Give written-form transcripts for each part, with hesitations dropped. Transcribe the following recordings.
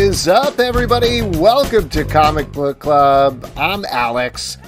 is up, everybody? Welcome to Comic Book Club. I'm Alex,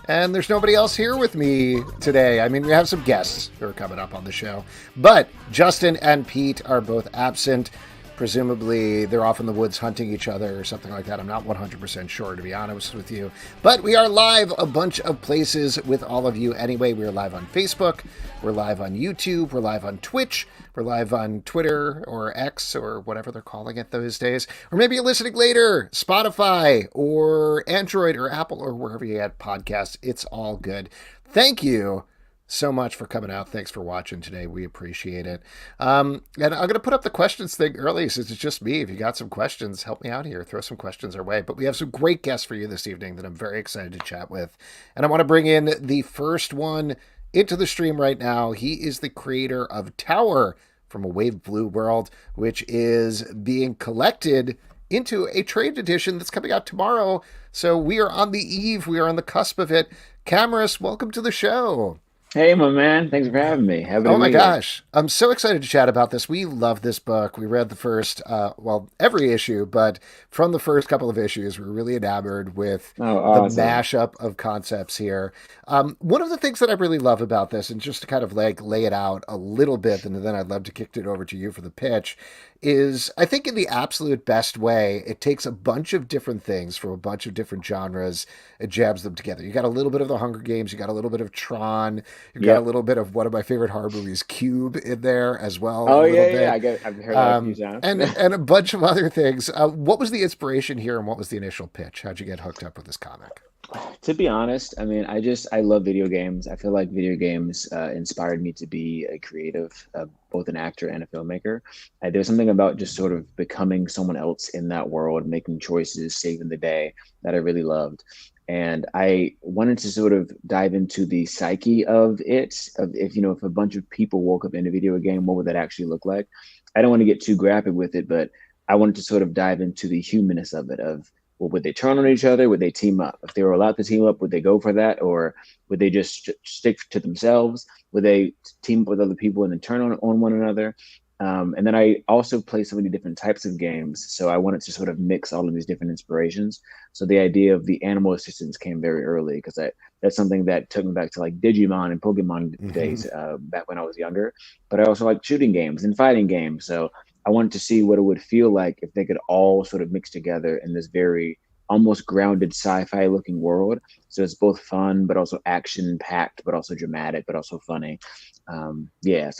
and there's nobody else here with me today. I mean, we have some guests who are coming up on the show, but Justin and Pete are both absent. Presumably, they're off in the woods hunting each other or something like that. I'm not 100% sure, to be honest with you. But we are live a bunch of places with all of you anyway. We're live on Facebook. We're live on YouTube. We're live on Twitch. We're live on Twitter or X or whatever they're calling it those days. Or maybe you're listening later, Spotify or Android or Apple or wherever you get podcasts. It's all good. Thank you so much for coming out. Thanks for watching today. We appreciate it. And I'm going to put up the questions thing early since it's just me. If you got some questions, help me out here. Throw some questions our way. But we have some great guests for you this evening that I'm very excited to chat with. And I want to bring in the first one into the stream right now. He is the creator of Tower from A Wave Blue World, which is being collected into a trade edition that's coming out tomorrow. So we are on the eve. We are on the cusp of it. Camrus, welcome to the show. Hey, my man. Thanks for having me. Oh my gosh. I'm so excited to chat about this. We love this book. We read the first, every issue, but from the first couple of issues, we're really enamored with the mashup of concepts here. One of the things that I really love about this, and just to kind of like lay it out a little bit, and then I'd love to kick it over to you for the pitch, is I think in the absolute best way, it takes a bunch of different things from a bunch of different genres and jabs them together. You got a little bit of the Hunger Games, you got a little bit of Tron, you got a little bit of one of my favorite horror movies, Cube, in there as well. Oh, yeah. I've heard that a few times. and a bunch of other things. What was the inspiration here and what was the initial pitch? How'd you get hooked up with this comic? To be honest, I mean, I love video games. I feel like video games inspired me to be a creative, both an actor and a filmmaker. There's something about just sort of becoming someone else in that world, making choices, saving the day that I really loved. And I wanted to sort of dive into the psyche of it, if a bunch of people woke up in a video game, what would that actually look like? I don't want to get too graphic with it, but I wanted to sort of dive into the humanness of it, well, would they turn on each other? Would they team up? If they were allowed to team up, would they go for that? Or would they just stick to themselves? Would they team up with other people and then turn on one another? And then I also play so many different types of games. So I wanted to sort of mix all of these different inspirations. So the idea of the animal assistants came very early because that's something that took me back to like Digimon and Pokemon days back when I was younger. But I also like shooting games and fighting games. So I wanted to see what it would feel like if they could all sort of mix together in this very almost grounded sci-fi looking world. So it's both fun, but also action packed, but also dramatic, but also funny. So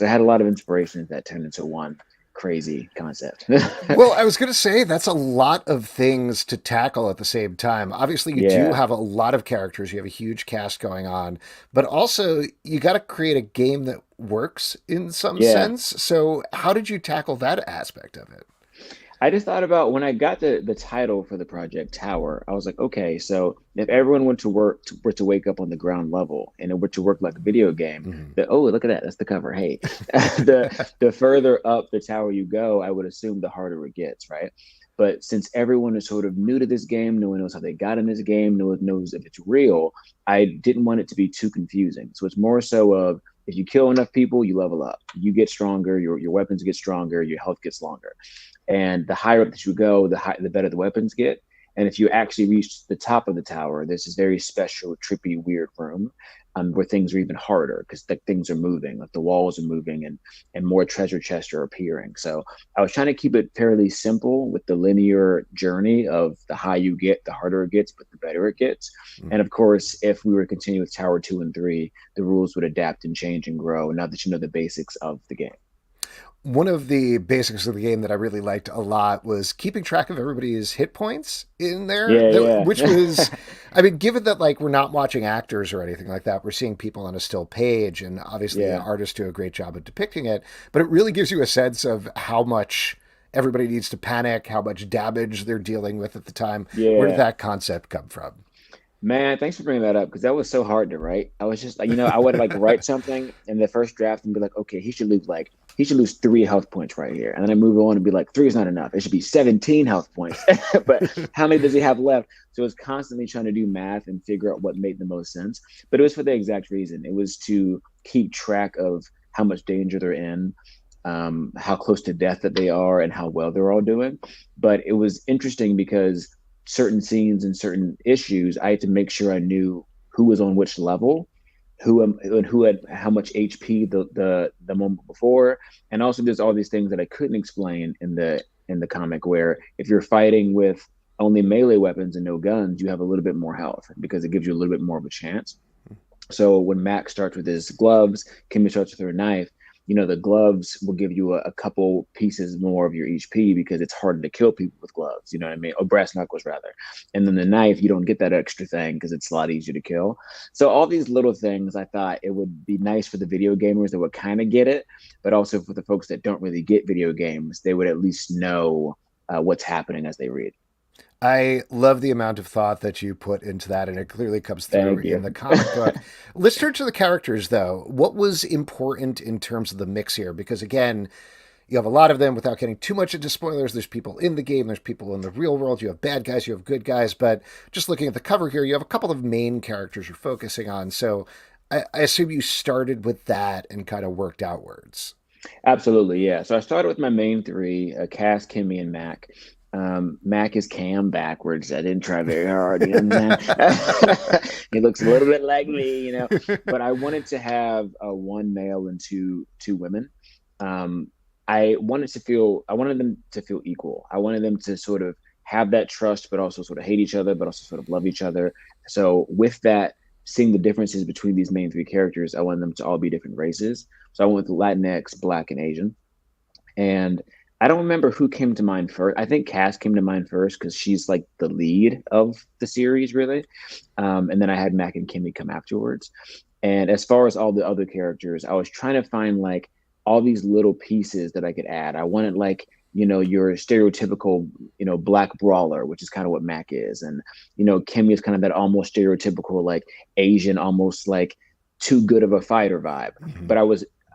I had a lot of inspirations that turned into one crazy concept. Well, I was going to say that's a lot of things to tackle at the same time. Obviously, you do have a lot of characters. You have a huge cast going on, but also you got to create a game that works in some sense. So how did you tackle that aspect of it? I just thought about when I got the title for the project Tower, I was like, okay, so if everyone went to were to wake up on the ground level and it were to work like a video game, look at that, that's the cover. Hey, the further up the tower you go, I would assume the harder it gets, right? But since everyone is sort of new to this game, no one knows how they got in this game, no one knows if it's real, I didn't want it to be too confusing. So it's more so of if you kill enough people, you level up, you get stronger, your weapons get stronger, your health gets longer. And the higher up that you go, the better the weapons get. And if you actually reach the top of the tower, there's this very special, trippy, weird room where things are even harder because things are moving, like the walls are moving and more treasure chests are appearing. So I was trying to keep it fairly simple with the linear journey of the higher you get, the harder it gets, but the better it gets. And of course, if we were to continue with Tower 2 and 3, the rules would adapt and change and grow now that you know the basics of the game. One of the basics of the game that I really liked a lot was keeping track of everybody's hit points in there, which was, I mean, given that like we're not watching actors or anything like that, we're seeing people on a still page, and obviously the artists do a great job of depicting it, but it really gives you a sense of how much everybody needs to panic, how much damage they're dealing with at the time. Where did that concept come from? Man, thanks for bringing that up because that was so hard to write. I was just like, I would like write something in the first draft and be like, okay, he should lose 3 health points right here. And then I move on and be like, 3 is not enough. It should be 17 health points. But how many does he have left? So it was constantly trying to do math and figure out what made the most sense. But it was for the exact reason. It was to keep track of how much danger they're in, how close to death that they are, and how well they're all doing. But it was interesting because certain scenes and certain issues, I had to make sure I knew who was on which level, who had how much HP the moment before, and also there's all these things that I couldn't explain in the comic, where if you're fighting with only melee weapons and no guns, you have a little bit more health because it gives you a little bit more of a chance. So when Mac starts with his gloves, Kimmy starts with her knife, the gloves will give you a couple pieces more of your HP because it's harder to kill people with gloves, you know what I mean? Or brass knuckles, rather. And then the knife, you don't get that extra thing because it's a lot easier to kill. So all these little things, I thought it would be nice for the video gamers that would kind of get it, but also for the folks that don't really get video games, they would at least know what's happening as they read. I love the amount of thought that you put into that, and it clearly comes through Thank in you. the comic book. Let's turn to the characters, though. What was important in terms of the mix here? Because, again, you have a lot of them without getting too much into spoilers. There's people in the game, there's people in the real world. You have bad guys, you have good guys. But just looking at the cover here, you have a couple of main characters you're focusing on. So I assume you started with that and kind of worked outwards. Absolutely, yeah. So I started with my main three, Cass, Kimmy, and Mac. Mac is Cam backwards. I didn't try very hard, you know what I'm saying? He looks a little bit like me. But I wanted to have one male and two women. I wanted them to feel equal. I wanted them to sort of have that trust, but also sort of hate each other, but also sort of love each other. So with that, seeing the differences between these main three characters, I wanted them to all be different races. So I went with Latinx, Black, and Asian. And I don't remember who came to mind first. I think Cass came to mind first because she's like the lead of the series, really. And then I had Mac and Kimmy come afterwards. And as far as all the other characters, I was trying to find like all these little pieces that I could add. I wanted like, your stereotypical, black brawler, which is kind of what Mac is. And, Kimmy is kind of that almost stereotypical, like Asian, almost like too good of a fighter vibe. Mm-hmm. But I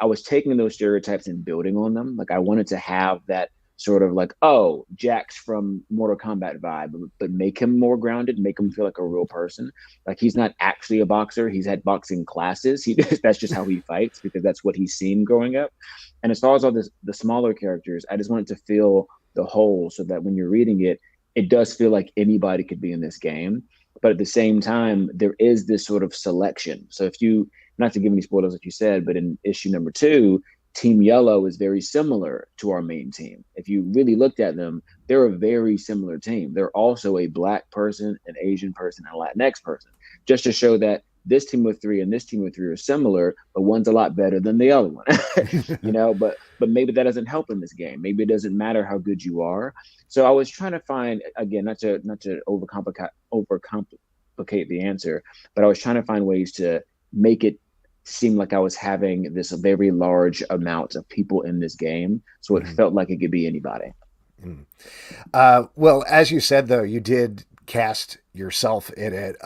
was taking those stereotypes and building on them. Like I wanted to have that sort of like, oh, Jax from Mortal Kombat vibe, but make him more grounded, make him feel like a real person. Like he's not actually a boxer. He's had boxing classes. That's just how he fights because that's what he's seen growing up. And as far as all the smaller characters, I just wanted to fill the hole so that when you're reading it, it does feel like anybody could be in this game. But at the same time, there is this sort of selection. So if you, not to give any spoilers like you said, but in issue number 2, Team Yellow is very similar to our main team. If you really looked at them, they're a very similar team. They're also a Black person, an Asian person, and a Latinx person, just to show that this team of 3 and this team of 3 are similar, but one's a lot better than the other one. But maybe that doesn't help in this game. Maybe it doesn't matter how good you are. So I was trying to find, again, not to overcomplicate the answer, but I was trying to find ways to make it seem like I was having this very large amount of people in this game, so it felt like it could be anybody. Well, as you said, though, you did cast yourself in it.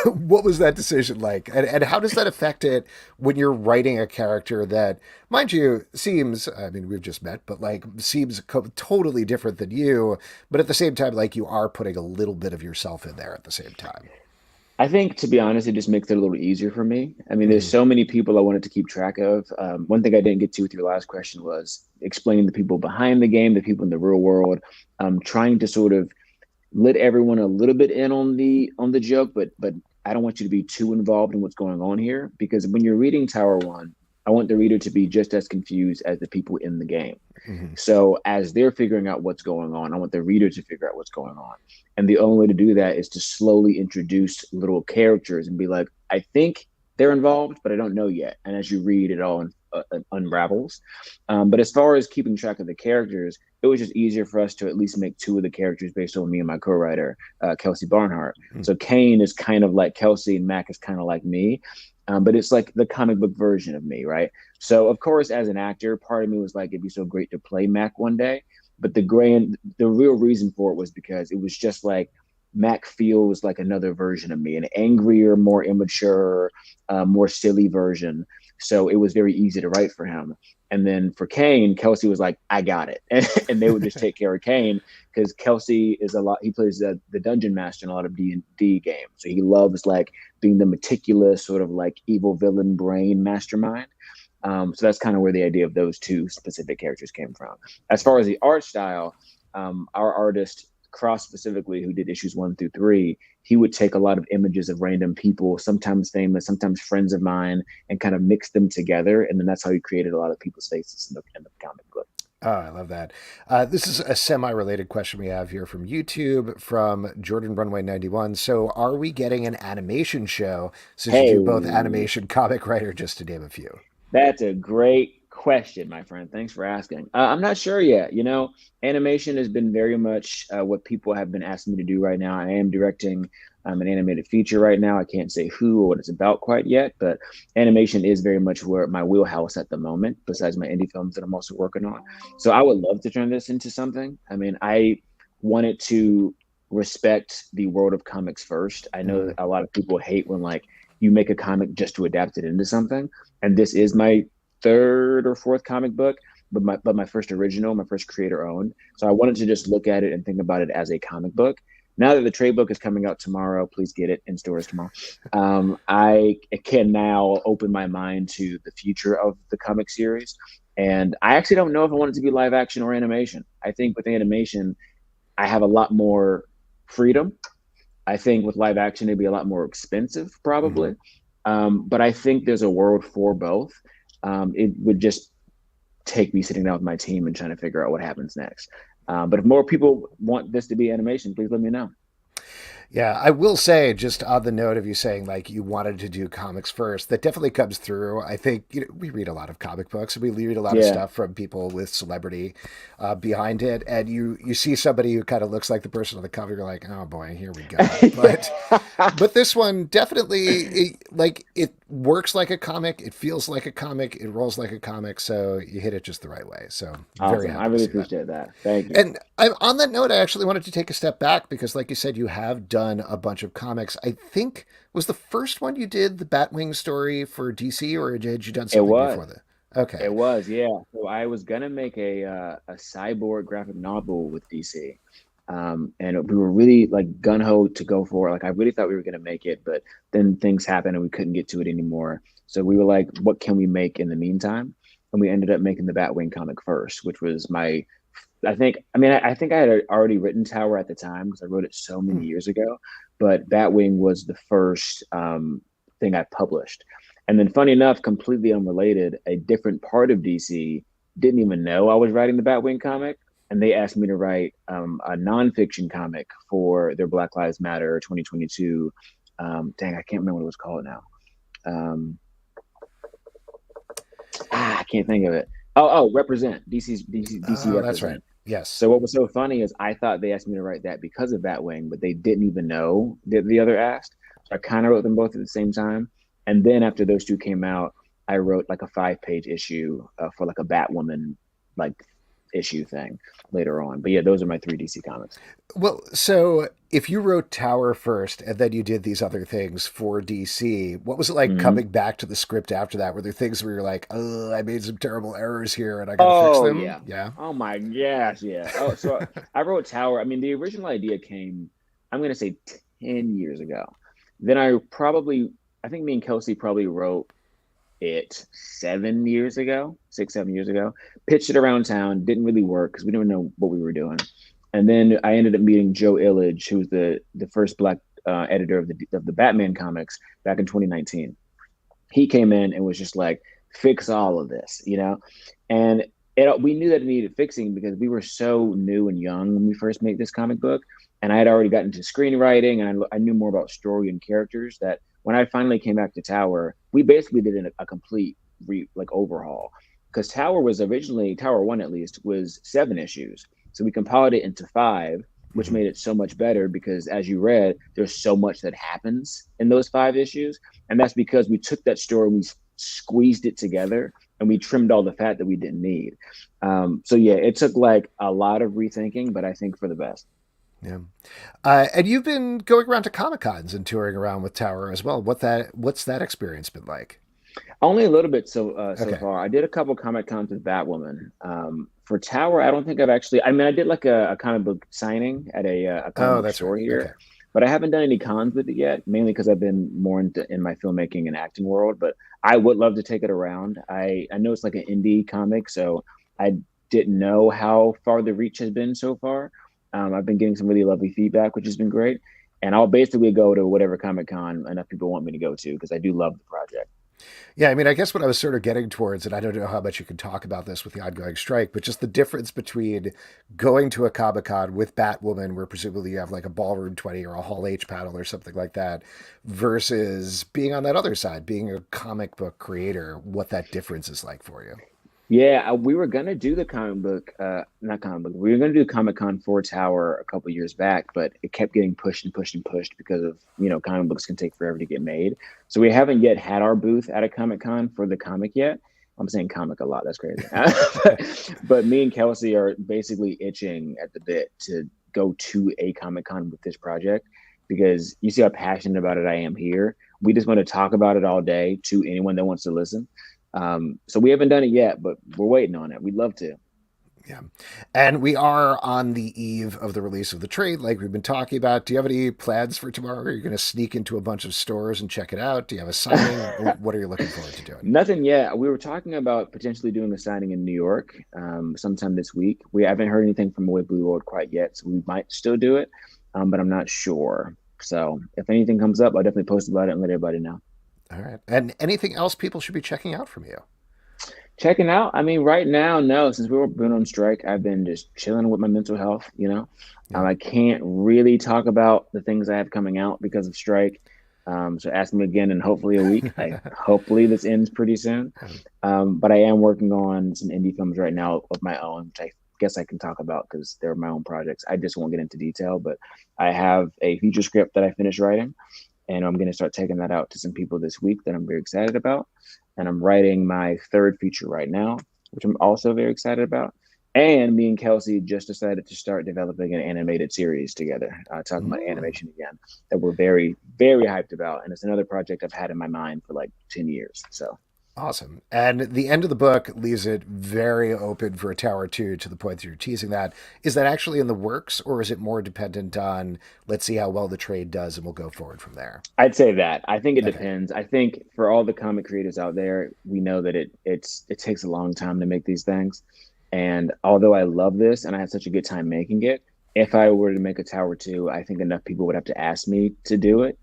What was that decision like? And how does that affect it when you're writing a character that, mind you, seems, I mean, we've just met, but like seems totally different than you, but at the same time, like you are putting a little bit of yourself in there at the same time. I think, to be honest, it just makes it a little easier for me. I mean, there's so many people I wanted to keep track of. One thing I didn't get to with your last question was explaining the people behind the game, the people in the real world. Trying to sort of let everyone a little bit in on the joke, but I don't want you to be too involved in what's going on here, because when you're reading Tower One, I want the reader to be just as confused as the people in the game. Mm-hmm. So as they're figuring out what's going on, I want the reader to figure out what's going on. And the only way to do that is to slowly introduce little characters and be like, I think they're involved, but I don't know yet. And as you read, it all unravels. But as far as keeping track of the characters, it was just easier for us to at least make 2 of the characters based on me and my co-writer, Kelsey Barnhart. Mm-hmm. So Kane is kind of like Kelsey and Mac is kind of like me. But it's like the comic book version of me, right? So, of course, as an actor, part of me was like, it'd be so great to play Mac one day. But the real reason for it was because it was just like Mac feels like another version of me, an angrier, more immature, more silly version. So it was very easy to write for him. And then for Kane, Kelsey was like, I got it. And they would just take care of Kane because Kelsey he plays the dungeon master in a lot of D&D games. So he loves like being the meticulous sort of like evil villain brain mastermind. So that's kind of where the idea of those two specific characters came from. As far as the art style, our artist Cross specifically, who did issues 1 through 3, he would take a lot of images of random people, sometimes famous, sometimes friends of mine, and kind of mix them together. And then that's how he created a lot of people's faces in the comic book. Oh, I love that. This is a semi-related question we have here from YouTube from Jordan Runway 91. So, are we getting an animation show since you Hey, do both animation, comic writer, just to name a few? that's a great question, my friend. Thanks for asking. I'm not sure yet. Animation has been very much what people have been asking me to do right now. I am directing an animated feature right now. I can't say who or what it's about quite yet, but animation is very much where my wheelhouse at the moment, besides my indie films that I'm also working on. So I would love to turn this into something. I mean, I wanted to respect the world of comics first. I know that a lot of people hate when like you make a comic just to adapt it into something. And this is my third or fourth comic book, but my first original, my first creator owned. So I wanted to just look at it and think about it as a comic book. Now that the trade book is coming out tomorrow, please get it in stores tomorrow. I can now open my mind to the future of the comic series. And I actually don't know if I want it to be live action or animation. I think with animation, I have a lot more freedom. I think with live action, it'd be a lot more expensive, probably. But I think there's a world for both. It would just take me sitting down with my team and trying to figure out what happens next. But if more people want this to be animation, please let me know. Yeah, I will say, just on the note of you saying like you wanted to do comics first, that definitely comes through. I think we read a lot of comic books and we read a lot of Yeah. stuff from people with celebrity behind it, and you see somebody who kind of looks like the person on the cover, you're like, oh boy, here we go. But this one definitely it works like a comic, it feels like a comic, it rolls like a comic, so you hit it just the right way. So very Awesome. I happy to really see that. appreciate that. Thank you. And on that note, I actually wanted to take a step back because, like you said, you have done a bunch of comics. I think was the first one you did the Batwing story for DC, or had you done It something was. before that? Okay. It was, yeah. So I was gonna make a cyborg graphic novel with DC, and we were really like gun ho to go for it. Like I really thought we were gonna make it, but then things happened and we couldn't get to it anymore. So we were like, what can we make in the meantime? And we ended up making the Batwing comic first, which was my. I think I had already written Tower at the time because I wrote it so many years ago, but Batwing was the first thing I published. And then, funny enough, completely unrelated, a different part of DC didn't even know I was writing the Batwing comic, and they asked me to write a nonfiction comic for their Black Lives Matter 2022. Dang, I can't remember what it was called now. I can't think of it. Represent DC Oh, that's right. Represent. Yes. So what was so funny is I thought they asked me to write that because of Batwing, but they didn't even know that the other asked. So I kind of wrote them both at the same time. And then after those two came out, I wrote like a 5-page issue for like a Batwoman like issue thing later on. But yeah, those are my 3 DC comics. Well, so if you wrote Tower first and then you did these other things for DC, what was it like Mm-hmm. coming back to the script after that? Were there things where you're like, oh, I made some terrible errors here and I got to fix Oh them? yeah. Yeah. Oh my gosh, yeah. Oh, so I wrote Tower. I mean, the original idea came, I'm gonna say 10 years ago. Then I think me and Kelsey probably wrote it 7 years ago, 6, 7 years ago. Pitched it around town, didn't really work because we didn't know what we were doing. And then I ended up meeting Joe Illidge, who was the first black editor of the Batman comics back in 2019. He came in and was just like, fix all of this, and we knew that it needed fixing because we were so new and young when we first made this comic book, and I had already gotten into screenwriting and I knew more about story and characters. That when I finally came back to Tower, we basically did a complete overhaul, because Tower One at least was 7 issues, so we compiled it into 5, which made it so much better because, as you read, there's so much that happens in those 5 issues. And that's because we took that story, we squeezed it together, and we trimmed all the fat that we didn't need. So yeah, it took like a lot of rethinking, but I think for the best. Yeah. And you've been going around to Comic Cons and touring around with Tower as well. What's that experience been like? Only a little bit so Okay. far. I did a couple Comic Cons with Batwoman. For Tower, I don't think I've actually. I mean, I did like a comic book signing at a comic Oh, book that's right. store Okay. here, but I haven't done any cons with it yet, mainly because I've been more in my filmmaking and acting world. But I would love to take it around. I know it's like an indie comic, so I didn't know how far the reach has been so far. I've been getting some really lovely feedback, which has been great. And I'll basically go to whatever Comic Con enough people want me to go to because I do love the project. Yeah, I mean, I guess what I was sort of getting towards, and I don't know how much you can talk about this with the ongoing strike, but just the difference between going to a Comic Con with Batwoman, where presumably you have like a Ballroom 20 or a Hall H panel or something like that, versus being on that other side, being a comic book creator, what that difference is like for you. Yeah, we were gonna do the comic book, not comic book. We were gonna do Comic Con for Tower a couple years back, but it kept getting pushed and pushed and pushed because of comic books can take forever to get made. So we haven't yet had our booth at a Comic Con for the comic yet. I'm saying comic a lot. That's crazy. But me and Kelsey are basically itching at the bit to go to a Comic Con with this project because you see how passionate about it I am here. We just want to talk about it all day to anyone that wants to listen. So we haven't done it yet, but we're waiting on it. We'd love to. Yeah. And we are on the eve of the release of the trade, like we've been talking about. Do you have any plans for tomorrow? Are you going to sneak into a bunch of stores and check it out? Do you have a signing? What are you looking forward to doing? Nothing yet. We were talking about potentially doing a signing in New York sometime this week. We haven't heard anything from Away Blue World quite yet, so we might still do it, but I'm not sure. So if anything comes up, I'll definitely post about it and let everybody know. All right. And anything else people should be checking out from you? Checking out. I mean, right now, no. Since we've been on strike, I've been just chilling with my mental health. Yeah. I can't really talk about the things I have coming out because of strike. So ask me again in hopefully a week. Hopefully this ends pretty soon. But I am working on some indie films right now of my own, which I guess I can talk about because they're my own projects. I just won't get into detail, but I have a feature script that I finished writing. And I'm going to start taking that out to some people this week that I'm very excited about. And I'm writing my third feature right now, which I'm also very excited about. And me and Kelsey just decided to start developing an animated series together, talking about animation again, that we're very, very hyped about. And it's another project I've had in my mind for like 10 years. So awesome. And the end of the book leaves it very open for a Tower 2 to the point that you're teasing that. Is that actually in the works, or is it more dependent on, let's see how well the trade does and we'll go forward from there? I'd say that. I think it depends. I think for all the comic creators out there, we know that it takes a long time to make these things. And although I love this and I had such a good time making it, if I were to make a Tower 2, I think enough people would have to ask me to do it.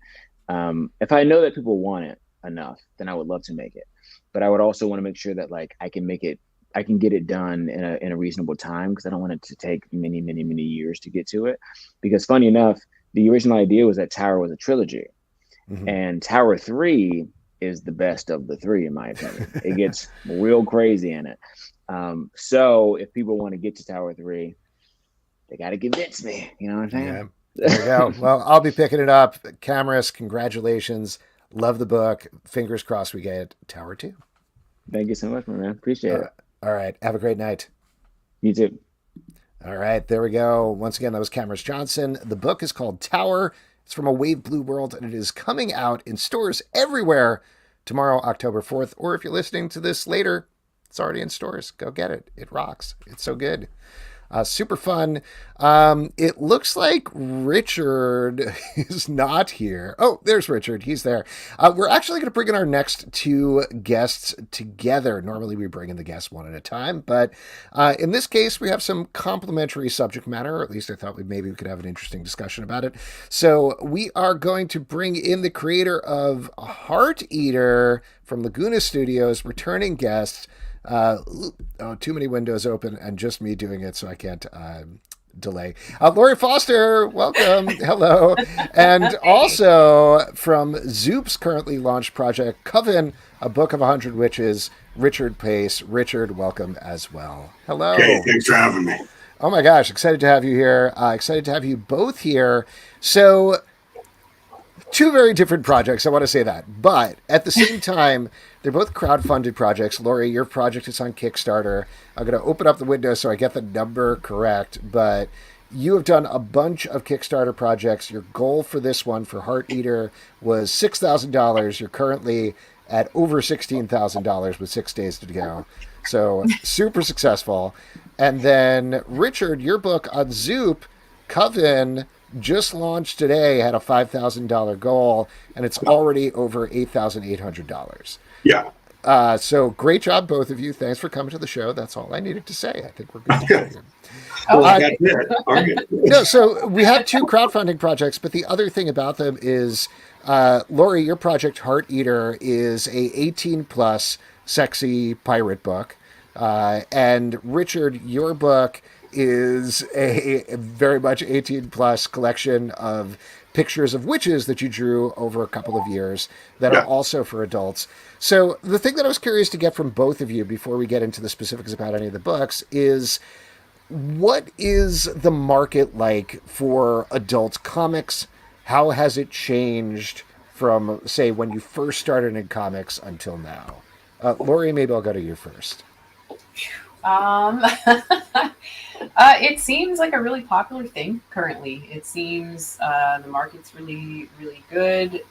If I know that people want it enough, then I would love to make it. But I would also want to make sure that like I can get it done in a reasonable time because I don't want it to take many, many, many years to get to it. Because funny enough, the original idea was that Tower was a trilogy. Mm-hmm. And Tower 3 is the best of the three, in my opinion. It gets real crazy in it. So if people want to get to Tower 3, they got to convince me. You know what I'm saying? Yeah. There you go. Well, I'll be picking it up. Camrus, congratulations. Love the book. Fingers crossed we get Tower 2. Thank you so much, my man. Appreciate it. All right. Have a great night. You too. All right. There we go. Once again, that was Camrus Johnson. The book is called Tower. It's from Away Blue World, and it is coming out in stores everywhere tomorrow, October 4th. Or if you're listening to this later, it's already in stores. Go get it. It rocks. It's so good. Super fun. It looks like Richard is not here. Oh, there's Richard. He's there. We're actually going to bring in our next two guests together. Normally we bring in the guests one at a time, but in this case we have some complementary subject matter, or at least I thought maybe we could have an interesting discussion about it. So we are going to bring in the creator of Hearteater from Laguna Studios, returning guest. Too many windows open and just me doing it, so I can't delay. Laurie Foster, welcome. Hello. And also from Zoop's currently launched project, Coven, a book of 100 witches, Richard Pace. Richard, welcome as well. Hello. Hey, thanks for having me. Oh my gosh, excited to have you here. Excited to have you both here. So, two very different projects, I want to say that. But at the same time, they're both crowdfunded projects. Laurie, your project is on Kickstarter. I'm going to open up the window so I get the number correct. But you have done a bunch of Kickstarter projects. Your goal for this one, for Hearteater, was $6,000. You're currently at over $16,000 with 6 days to go. So super successful. And then, Richard, your book on Zoop, Coven, just launched today, had a $5,000 goal, and it's already over $8,800. Yeah. So great job, both of you. Thanks for coming to the show. That's all I needed to say. I think we're good to go here. That's it. Okay. No, so we have two crowdfunding projects, but the other thing about them is, Laurie, your project Hearteater is a 18 plus sexy pirate book, and Richard, your book is a very much 18 plus collection of pictures of witches that you drew over a couple of years that are also for adults. So the thing that I was curious to get from both of you before we get into the specifics about any of the books is, what is the market like for adult comics? How has it changed from, say, when you first started in comics until now? Laurie, maybe I'll go to you first. It seems like a really popular thing currently. It seems the market's really, really good.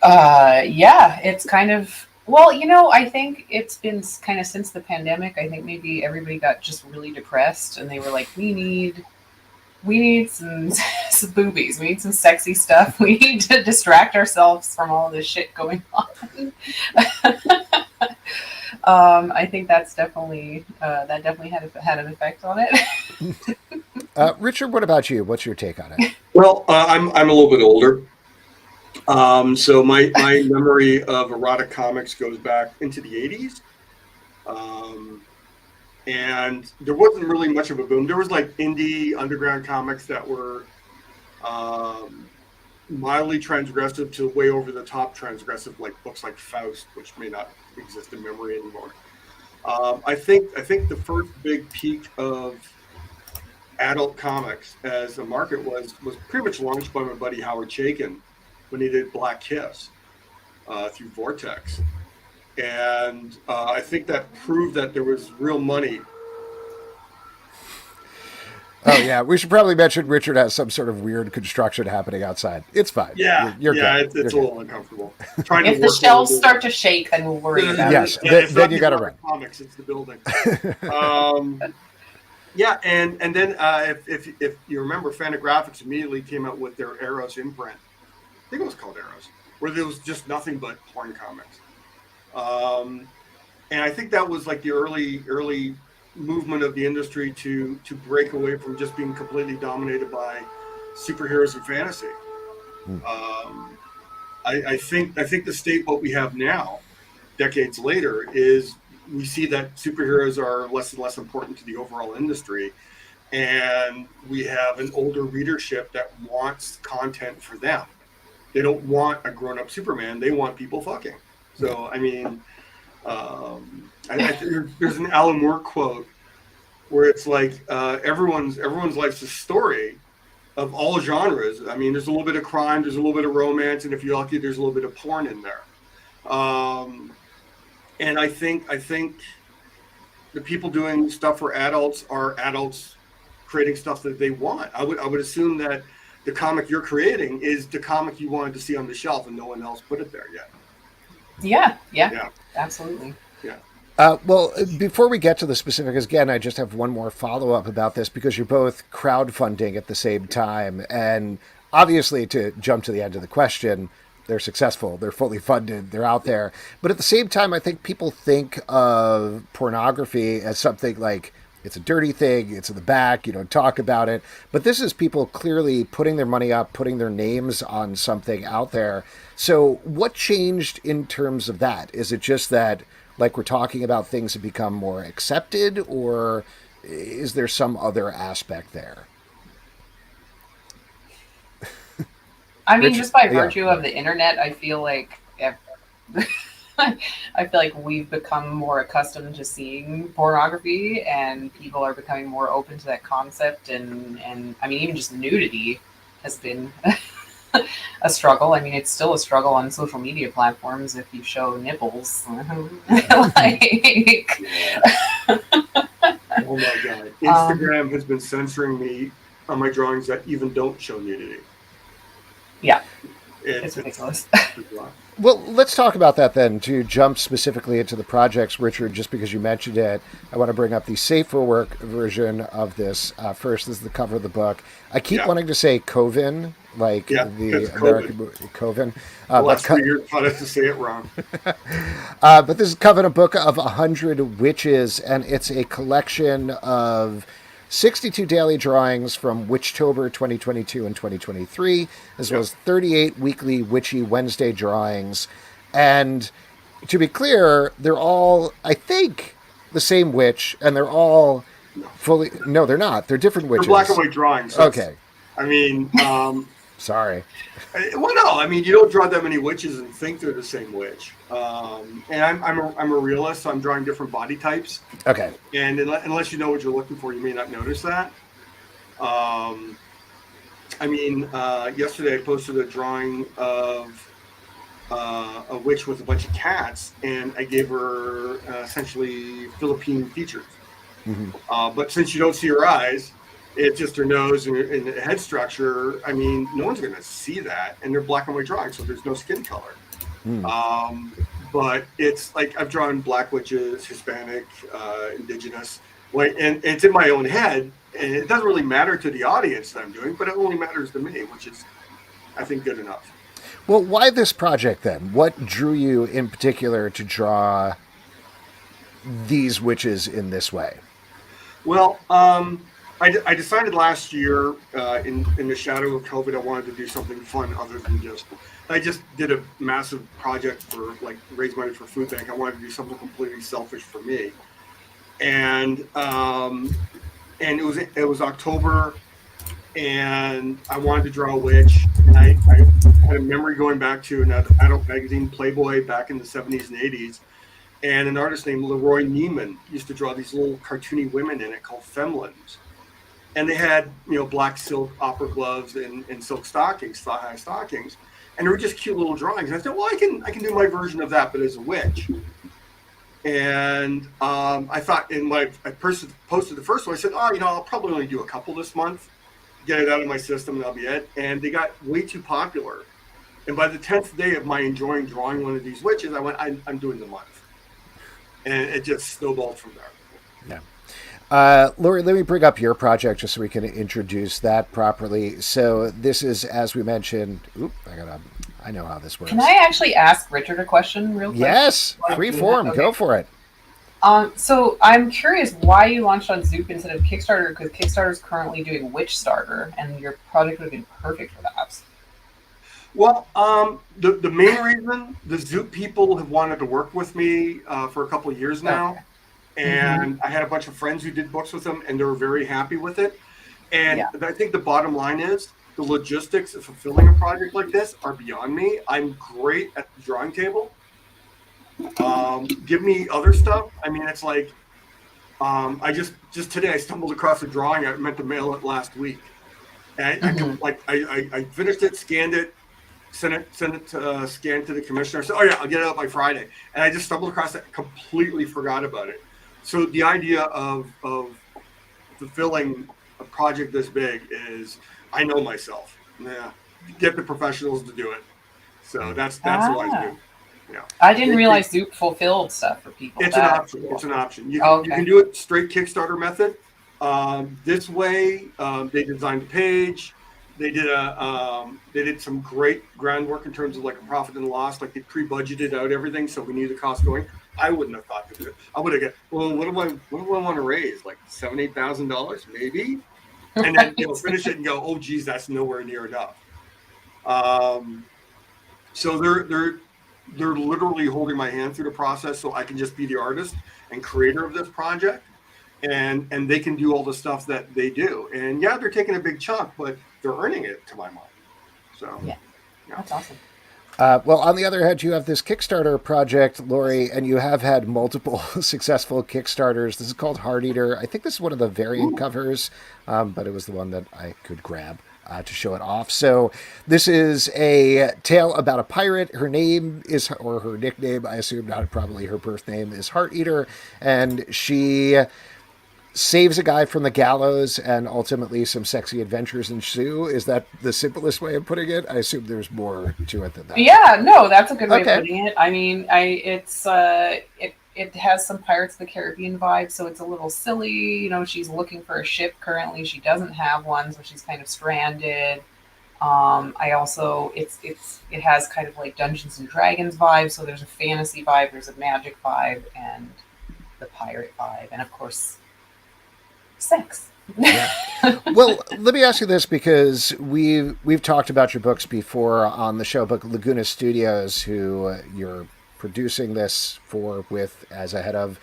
Yeah, it's kind of, well, I think it's been kind of since the pandemic. I think maybe everybody got just really depressed and they were like, we need some boobies. We need some sexy stuff. We need to distract ourselves from all this shit going on. I think that's definitely had an effect on it. Richard, what about you? What's your take on it? Well, I'm a little bit older. So my memory of erotic comics goes back into the 80s. And there wasn't really much of a boom. There was like indie underground comics that were mildly transgressive to way over the top transgressive, like books like Faust, which may not exist in memory anymore. I think the first big peak of adult comics as a market was pretty much launched by my buddy Howard Chaykin when he did Black Kiss through Vortex. And I think that proved that there was real money. Oh, yeah. We should probably mention Richard has some sort of weird construction happening outside. It's fine. Yeah, you're good. It's a little uncomfortable. If the shelves start to shake, then we'll worry about it. Yes, then you got to run. Comics, it's the building. Yeah, and then if you remember, Fantagraphics immediately came out with their Eros imprint. I think it was called Eros, where there was just nothing but porn comics. And I think that was like the early movement of the industry to break away from just being completely dominated by superheroes and fantasy. I think the state what we have now, decades later, is we see that superheroes are less and less important to the overall industry, and we have an older readership that wants content for them. They don't want a grown-up Superman. They want people fucking. So, I mean, there's an Alan Moore quote where it's like everyone's life's a story of all genres. I mean, there's a little bit of crime, there's a little bit of romance, and if you're lucky, there's a little bit of porn in there. And I think the people doing stuff for adults are adults creating stuff that they want. I would assume that the comic you're creating is the comic you wanted to see on the shelf, and no one else put it there yet. Yeah, absolutely. Yeah. Well, before we get to the specifics, again, I just have one more follow-up about this, because you're both crowdfunding at the same time. And obviously, to jump to the end of the question, they're successful, they're fully funded, they're out there. But at the same time, I think people think of pornography as something like, it's a dirty thing, it's in the back, you don't talk about it. But this is people clearly putting their money up, putting their names on something out there. So what changed in terms of that? Is it just that, like we're talking about, things have become more accepted, or is there some other aspect there? I mean, just by virtue of the internet, I feel like we've become more accustomed to seeing pornography, and people are becoming more open to that concept. And I mean, even just nudity has been a struggle. I mean, it's still a struggle on social media platforms if you show nipples. Oh my God. Instagram has been censoring me on my drawings that even don't show nudity. Yeah. It's ridiculous. Well, let's talk about that then, to jump specifically into the projects, Richard, just because you mentioned it. I want to bring up the Safe for Work version of this. First is the cover of the book. I keep wanting to say Coven, like the American movie Coven. The last 3 years taught us to say it wrong. But this is Coven, a book of 100 witches, and it's a collection of 62 daily drawings from Witchtober 2022 and 2023, as well as 38 weekly Witchy Wednesday drawings. And to be clear, they're all, I think, the same witch, and they're all fully... No, they're not. They're different witches. They're black and white drawings. So okay. I mean... Sorry. Well, no. I mean, you don't draw that many witches and think they're the same witch. And I'm a realist, so I'm drawing different body types. Okay. And unless you know what you're looking for, you may not notice that. I mean, yesterday I posted a drawing of a witch with a bunch of cats, and I gave her essentially Philippine features. Mm-hmm. But since you don't see her eyes, it's just her nose and the head structure. I mean, no one's going to see that, and they're black and white drawings, so there's no skin color. But it's like I've drawn black witches, Hispanic, indigenous, white, and it's in my own head, and it doesn't really matter to the audience that I'm doing, but it only matters to me, which is, I think, good enough. Well, why this project then? What drew you in particular to draw these witches in this way? Well, I decided last year, in the shadow of COVID, I wanted to do something fun other than I just did a massive project for raise money for food bank. I wanted to do something completely selfish for me, and it was October, and I wanted to draw a witch, and I had a memory going back to an adult magazine, Playboy, back in the 70s and 80s, and an artist named Leroy Neiman used to draw these little cartoony women in it called femlins. And they had, black silk opera gloves and silk stockings, thigh-high stockings, and they were just cute little drawings. And I said, well, I can do my version of that, but as a witch. And I thought, I posted the first one. I said, I'll probably only do a couple this month, get it out of my system, and that'll be it. And they got way too popular. And by the 10th day of my enjoying drawing one of these witches, I went, I'm doing the month, and it just snowballed from there. Yeah. Laurie, let me bring up your project just so we can introduce that properly. So this is, as we mentioned, I know how this works. Can I actually ask Richard a question real quick? Yes, free form, okay. Go for it. So I'm curious why you launched on Zoop instead of Kickstarter, because Kickstarter is currently doing Witch Starter, and your project would have been perfect for that. Well, the main reason, the Zoop people have wanted to work with me for a couple of years now. Okay. And I had a bunch of friends who did books with them, and they were very happy with it. And I think the bottom line is the logistics of fulfilling a project like this are beyond me. I'm great at the drawing table. Give me other stuff. I mean, it's like I just today I stumbled across a drawing. I meant to mail it last week, and I finished it, scanned it, sent it scanned to the commissioner. I said, I'll get it out by Friday. And I just stumbled across it, completely forgot about it. So the idea of fulfilling a project this big is, I know myself. Get the professionals to do it. So that's what I do. Yeah. I didn't realize Zoop fulfilled stuff for people. It's an option. It's an option. You can do it straight Kickstarter method. This way, they designed the page. They did some great groundwork in terms of a profit and loss. They pre-budgeted out everything, so we knew the cost going. I wouldn't have thought to do it. I would have what do I want to raise? $7,000-$8,000 maybe, and then finish it and go, oh geez, that's nowhere near enough. So they're literally holding my hand through the process, so I can just be the artist and creator of this project, and they can do all the stuff that they do. And they're taking a big chunk, but they're earning it, to my mind. So that's awesome. Well, on the other hand, you have this Kickstarter project, Laurie, and you have had multiple successful Kickstarters. This is called Hearteater. I think this is one of the variant covers, but it was the one that I could grab to show it off. So this is a tale about a pirate. Her name is, or her nickname, I assume, not probably her birth name, is Hearteater, and she saves a guy from the gallows and ultimately some sexy adventures ensue. Is that the simplest way of putting it? I assume there's more to it than that. Yeah, no, that's a good way Okay. of putting it. I mean, it has some Pirates of the Caribbean vibe, so it's a little silly. You know, she's looking for a ship currently. She doesn't have one, so she's kind of stranded. I also it has kind of like Dungeons and Dragons vibe, so there's a fantasy vibe, there's a magic vibe, and the pirate vibe, and of course, sex. Yeah. Well, let me ask you this, because we've talked about your books before on the show, but Laguna Studios, who you're producing this for with as a head of,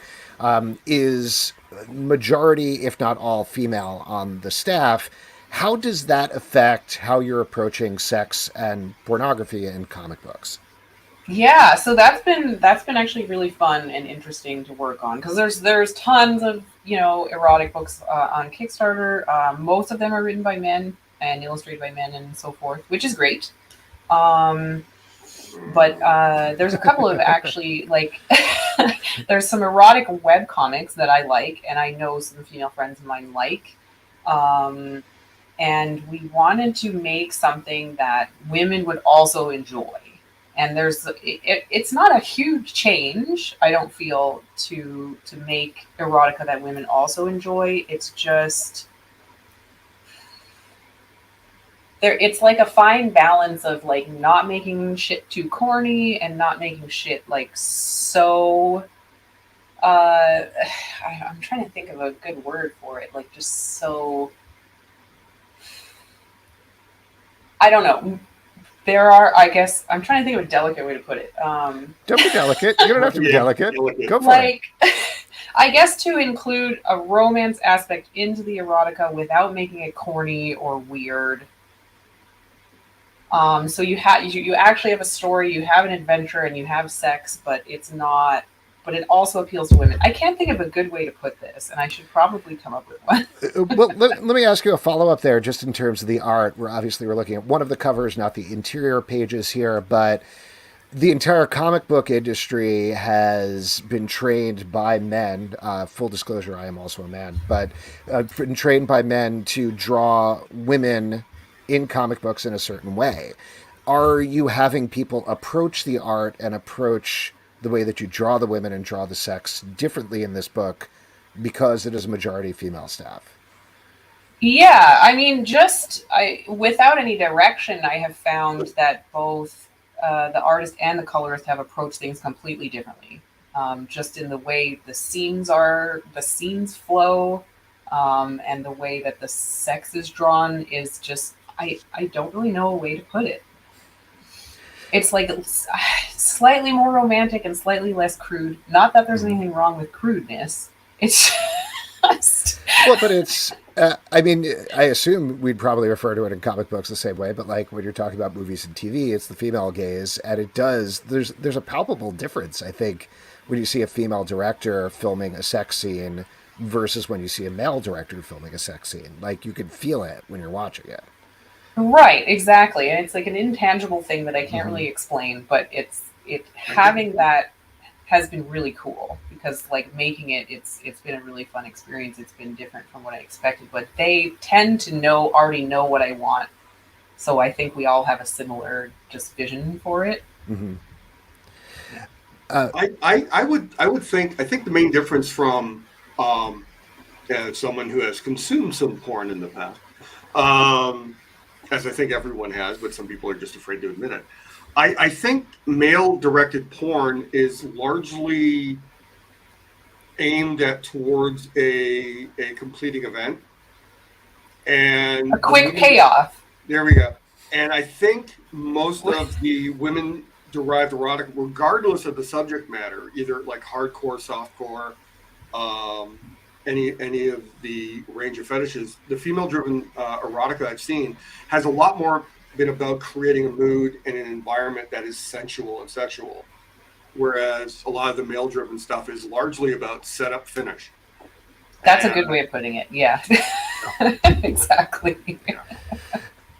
is majority, if not all, female on the staff. How does that affect how you're approaching sex and pornography in comic books? Yeah, so that's been actually really fun and interesting to work on, because there's tons of erotic books on Kickstarter. Most of them are written by men and illustrated by men and so forth, which is great. But there's a couple of actually like there's some erotic web comics that I like, and I know some female friends of mine like. And we wanted to make something that women would also enjoy. And it's not a huge change, I don't feel, to make erotica that women also enjoy. It's just it's like a fine balance of like not making shit too corny and not making shit like so I'm trying to think of a good word for it, like just so, I don't know. There are, I guess, I'm trying to think of a delicate way to put it. Don't be delicate. You don't have to be delicate. Go for like, it. I guess to include a romance aspect into the erotica without making it corny or weird. So you actually have a story, you have an adventure, and you have sex, but it's not. But it also appeals to women. I can't think of a good way to put this, and I should probably come up with one. Well, let me ask you a follow-up there, just in terms of the art. We're looking at one of the covers, not the interior pages here, but the entire comic book industry has been trained by men. Full disclosure, I am also a man, but been trained by men to draw women in comic books in a certain way. Are you having people approach the art and approach the way that you draw the women and draw the sex differently in this book because it is a majority female staff? Yeah, I mean, without any direction, I have found that both the artist and the colorist have approached things completely differently. Just in the way the scenes flow, and the way that the sex is drawn is just, I don't really know a way to put it. It's like slightly more romantic and slightly less crude. Not that there's anything wrong with crudeness. It's just... Well, but it's... I mean, I assume we'd probably refer to it in comic books the same way, but like when you're talking about movies and TV, it's the female gaze, and it does... There's a palpable difference, I think, when you see a female director filming a sex scene versus when you see a male director filming a sex scene. Like, you can feel it when you're watching it. Right, exactly. And it's like an intangible thing that I can't really explain, but having that has been really cool, because like making it's been a really fun experience. It's been different from what I expected, but they tend to already know what I want. So I think we all have a similar just vision for it. Mm-hmm. I would think the main difference from someone who has consumed some porn in the past, as I think everyone has, but some people are just afraid to admit it. I think male-directed porn is largely aimed towards a completing event and a quick payoff. There we go. And I think most of the women-derived erotic, regardless of the subject matter, either like hardcore, softcore, any of the range of fetishes, the female-driven erotica I've seen has a lot more been about creating a mood and an environment that is sensual and sexual, whereas a lot of the male-driven stuff is largely about setup, finish. That's a good way of putting it. Yeah, exactly.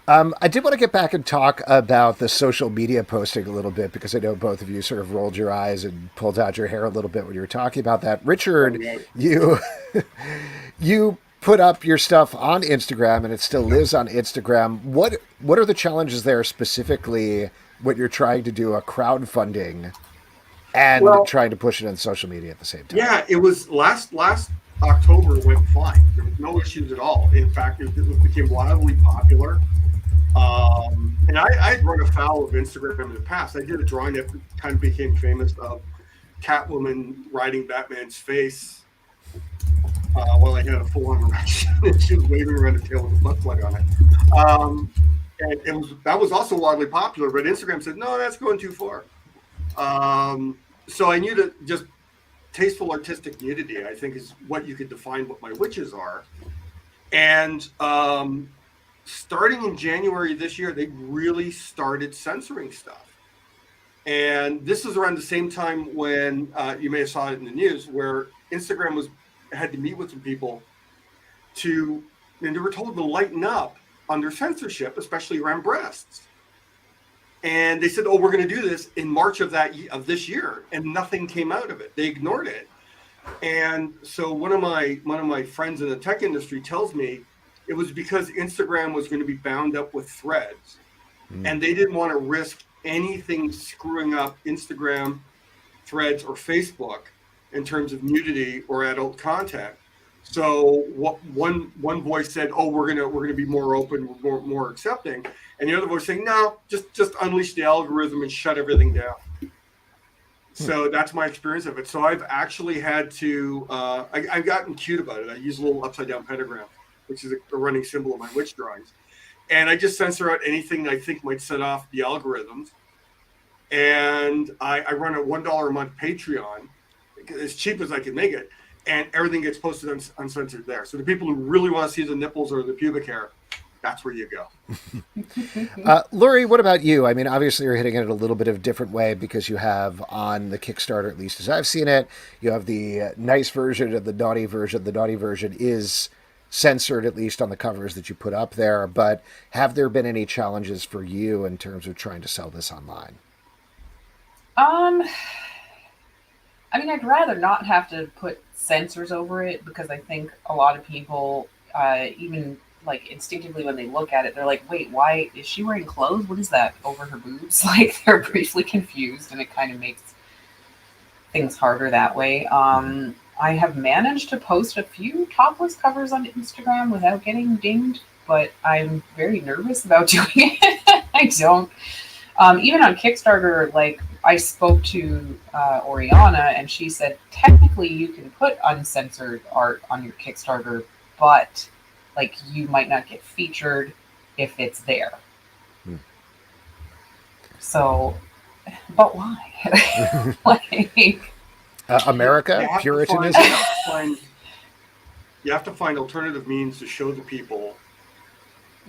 I did want to get back and talk about the social media posting a little bit because I know both of you sort of rolled your eyes and pulled out your hair a little bit when you were talking about that. Richard, you you put up your stuff on Instagram and it still lives on Instagram. What are the challenges there specifically when you're trying to do a crowdfunding and trying to push it on social media at the same time? Yeah, it was last October went fine. There was no issues at all. In fact, it became wildly popular. And I'd run afoul of Instagram in the past. I did a drawing that kind of became famous of Catwoman riding Batman's face while I had a full-on erection, and she was waving around the tail with a butt plug on it. And that was also wildly popular, but Instagram said, no, that's going too far. So I knew that just tasteful artistic nudity, I think, is what you could define what my witches are. And starting in January this year, they really started censoring stuff. And this is around the same time when you may have saw it in the news, where Instagram had to meet with some people and they were told to lighten up on their censorship, especially around breasts. And they said, "Oh, we're going to do this in March of this year," and nothing came out of it. They ignored it. And so one of my friends in the tech industry tells me it was because Instagram was going to be bound up with Threads, and they didn't want to risk anything screwing up Instagram, Threads, or Facebook in terms of nudity or adult content. So one voice said, "Oh, we're gonna be more open, more accepting," and the other voice saying, "No, just unleash the algorithm and shut everything down." So that's my experience of it. So I've actually had to I've gotten cute about it. I use a little upside down pentagram, which is a running symbol of my witch drawings, and I just censor out anything that I think might set off the algorithms. And I run a $1 a month Patreon, as cheap as I can make it. And everything gets posted uncensored there. So the people who really want to see the nipples or the pubic hair, that's where you go. Laurie, what about you? I mean, obviously you're hitting it a little bit of a different way because you have on the Kickstarter, at least as I've seen it, you have the nice version and the naughty version. The naughty version is censored, at least on the covers that you put up there. But have there been any challenges for you in terms of trying to sell this online? I mean, I'd rather not have to put censors over it because I think a lot of people, even like instinctively when they look at it, they're like, wait, why is she wearing clothes? What is that over her boobs? Like, they're briefly confused, and it kind of makes things harder that way. I have managed to post a few topless covers on Instagram without getting dinged, but I'm very nervous about doing it. I don't. Even on Kickstarter, like, I spoke to Oriana, and she said, technically you can put uncensored art on your Kickstarter, but like, you might not get featured if it's there. So, but why? Like, America, Puritanism. You have to find alternative means to show the people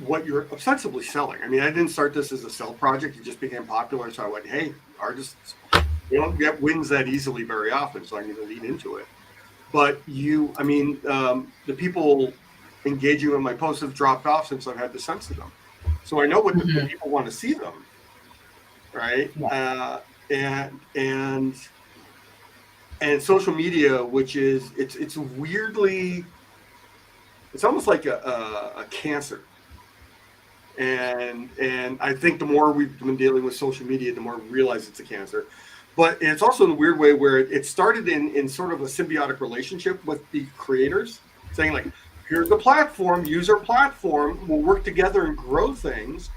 what you're ostensibly selling. I mean, I didn't start this as a sell project. It just became popular. So I went, hey, artists, you don't get wins that easily very often. So I'm going to lean into it. But the people engaging with my posts have dropped off since I've had to censor them. So I know what the people want to see them. Right. Yeah. And social media, which is, it's weirdly, it's almost like a cancer. And I think the more we've been dealing with social media, the more we realize it's a cancer. But it's also in a weird way where it started in sort of a symbiotic relationship with the creators, saying like, here's a platform, use our platform, we'll work together and grow things.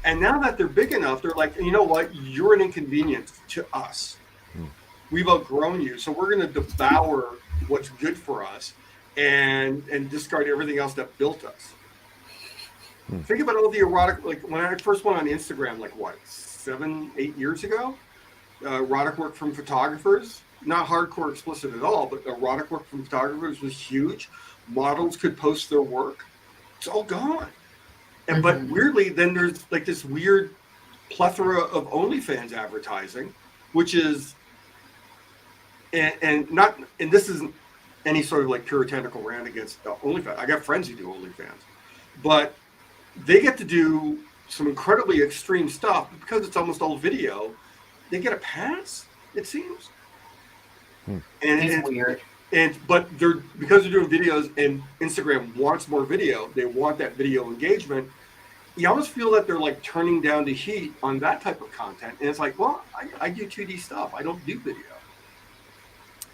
And now that they're big enough, they're like, you know what, you're an inconvenience to us. We've outgrown you, so we're going to devour what's good for us and discard everything else that built us. Think about all the erotic, like when I first went on Instagram, like what, 7-8 years ago? Erotic work from photographers, not hardcore explicit at all, but erotic work from photographers was huge. Models could post their work. It's all gone. And but weirdly, then there's like this weird plethora of OnlyFans advertising, which is, and this isn't any sort of like puritanical rant against OnlyFans. I got friends who do OnlyFans, but they get to do some incredibly extreme stuff, but because it's almost all video, they get a pass, it seems. Hmm. And weird. But because they're doing videos and Instagram wants more video, they want that video engagement. You almost feel that they're like turning down the heat on that type of content. And it's like, well, I do 2D stuff. I don't do video.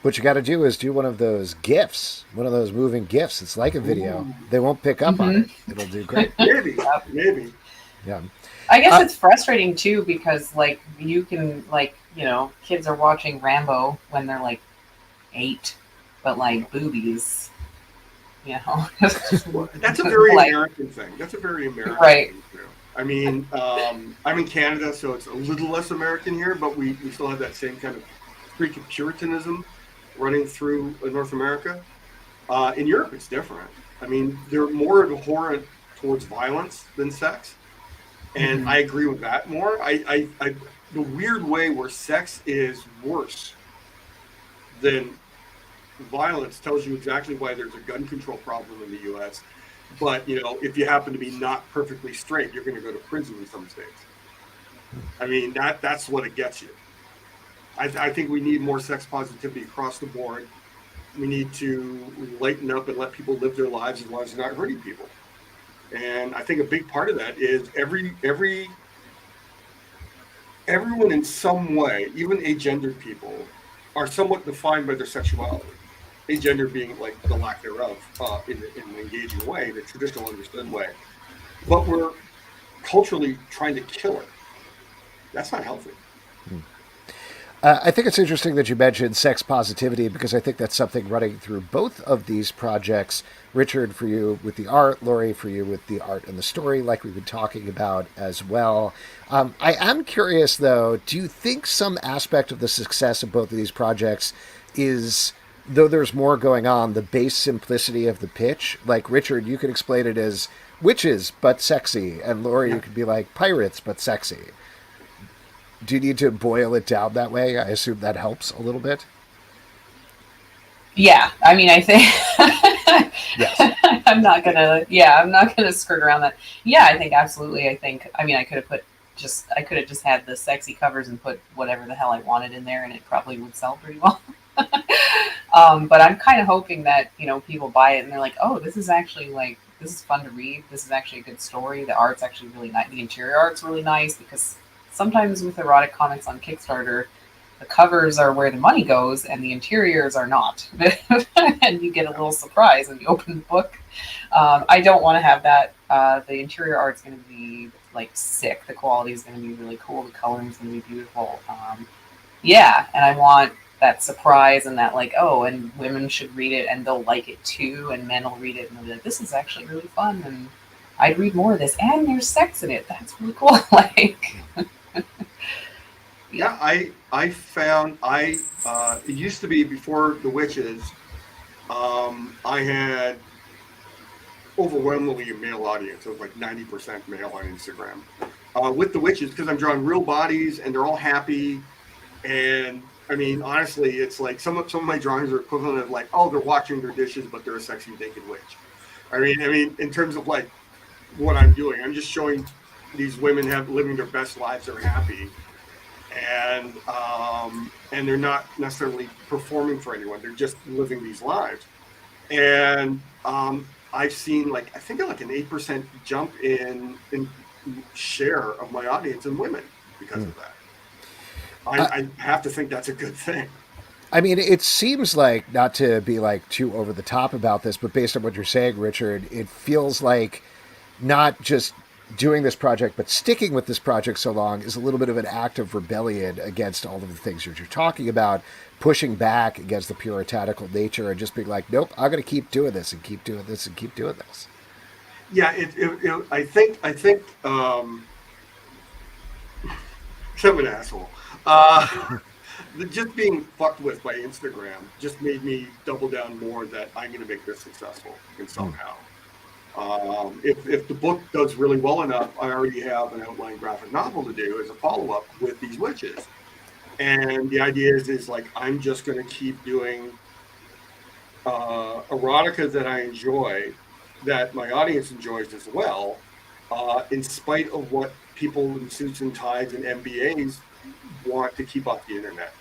What you got to do is do one of those GIFs, one of those moving GIFs. It's like a video. Ooh. They won't pick up on it. It'll do great. Maybe. Yeah. I guess it's frustrating too, because like you can like, you know, kids are watching Rambo when they're like 8, but like boobies, you know. That's a very American thing. That's a very American right. thing too. I mean, I'm in Canada, so it's a little less American here, but we still have that same kind of streak of Puritanism running through North America. In Europe, it's different. I mean, they're more abhorrent towards violence than sex. And I agree with that more. I the weird way where sex is worse than violence tells you exactly why there's a gun control problem in the U.S. But, you know, if you happen to be not perfectly straight, you're going to go to prison in some states. I mean, that's what it gets you. I think we need more sex positivity across the board. We need to lighten up and let people live their lives as long as they're not hurting people. And I think a big part of that is everyone in some way, even agendered people, are somewhat defined by their sexuality. Agender being like the lack thereof in an engaging way, the traditional understood way. But we're culturally trying to kill it. That's not healthy. I think it's interesting that you mentioned sex positivity, because I think that's something running through both of these projects. Richard, for you with the art, Laurie, for you with the art and the story, like we've been talking about as well. I am curious, though, do you think some aspect of the success of both of these projects is, though there's more going on, the base simplicity of the pitch? Like, Richard, you could explain it as witches, but sexy, and Laurie, you could be like pirates, but sexy. Do you need to boil it down that way? I assume that helps a little bit. Yeah, I mean, I think yes. I'm not gonna skirt around that. Yeah, I think absolutely. I mean, I could have just had the sexy covers and put whatever the hell I wanted in there, and it probably would sell pretty well. But I'm kind of hoping that, you know, people buy it and they're like, oh, this is actually like, this is fun to read. This is actually a good story. The art's actually really nice. The interior art's really nice, because sometimes with erotic comics on Kickstarter, the covers are where the money goes and the interiors are not. And you get a little surprise when you open the book. I don't want to have that. The interior art's going to be like sick. The quality is going to be really cool. The coloring is going to be beautiful. Yeah, and I want that surprise and that like, oh, and women should read it and they'll like it too, and men will read it and they'll be like, this is actually really fun, and I'd read more of this, and there's sex in it. That's really cool. Like, yeah, I found it used to be before the witches. I had overwhelmingly a male audience. It was like 90% male on Instagram. With the witches, because I'm drawing real bodies and they're all happy. And I mean, honestly, it's like some of my drawings are equivalent of like, oh, they're washing their dishes, but they're a sexy naked witch. I mean, in terms of like what I'm doing, I'm just showing these women living their best lives. They're happy, and they're not necessarily performing for anyone. They're just living these lives. And I've seen I think an 8% jump in share of my audience in women because of that. I have to think that's a good thing. I mean, it seems like, not to be like too over the top about this, but based on what you're saying, Richard, it feels like not just doing this project, but sticking with this project so long is a little bit of an act of rebellion against all of the things that you're talking about, pushing back against the puritanical nature and just being like, nope, I'm going to keep doing this and keep doing this and keep doing this. Yeah, I think I'm an asshole. Just being fucked with by Instagram just made me double down more that I'm going to make this successful in somehow. If the book does really well enough, I already have an outline graphic novel to do as a follow-up with these witches. And the idea is like, I'm just going to keep doing erotica that I enjoy, that my audience enjoys as well. in spite of what people in suits and ties and MBAs want to keep off the internet.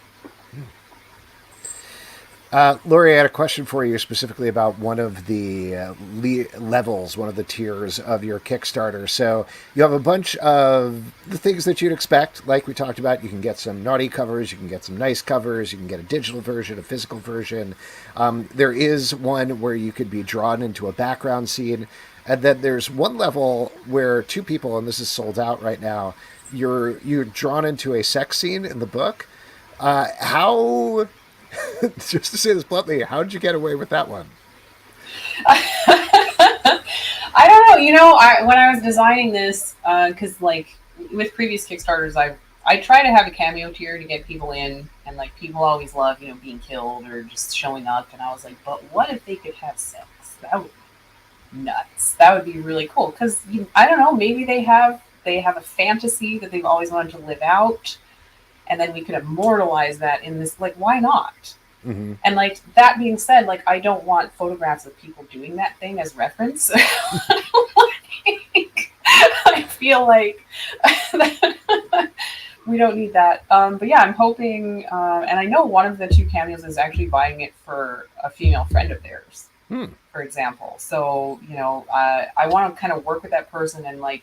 Laurie, I had a question for you specifically about one of the levels, one of the tiers of your Kickstarter. So you have a bunch of the things that you'd expect, like we talked about. You can get some naughty covers, you can get some nice covers, you can get a digital version, a physical version. There is one where you could be drawn into a background scene. And then there's one level where two people, and this is sold out right now, you're drawn into a sex scene in the book. How... Just to say this bluntly, how did you get away with that one? I don't know. When I was designing this, because like with previous Kickstarters, I try to have a cameo tier to get people in, and like people always love being killed or just showing up. And I was like, but what if they could have sex? That would be nuts. That would be really cool. Because I don't know, maybe they have a fantasy that they've always wanted to live out. And then we could immortalize that in this, like, why not? Mm-hmm. And like that being said, like I don't want photographs of people doing that thing as reference. I feel like we don't need that. But yeah, I'm hoping, and I know one of the two cameos is actually buying it for a female friend of theirs, for example. So, I want to kind of work with that person and like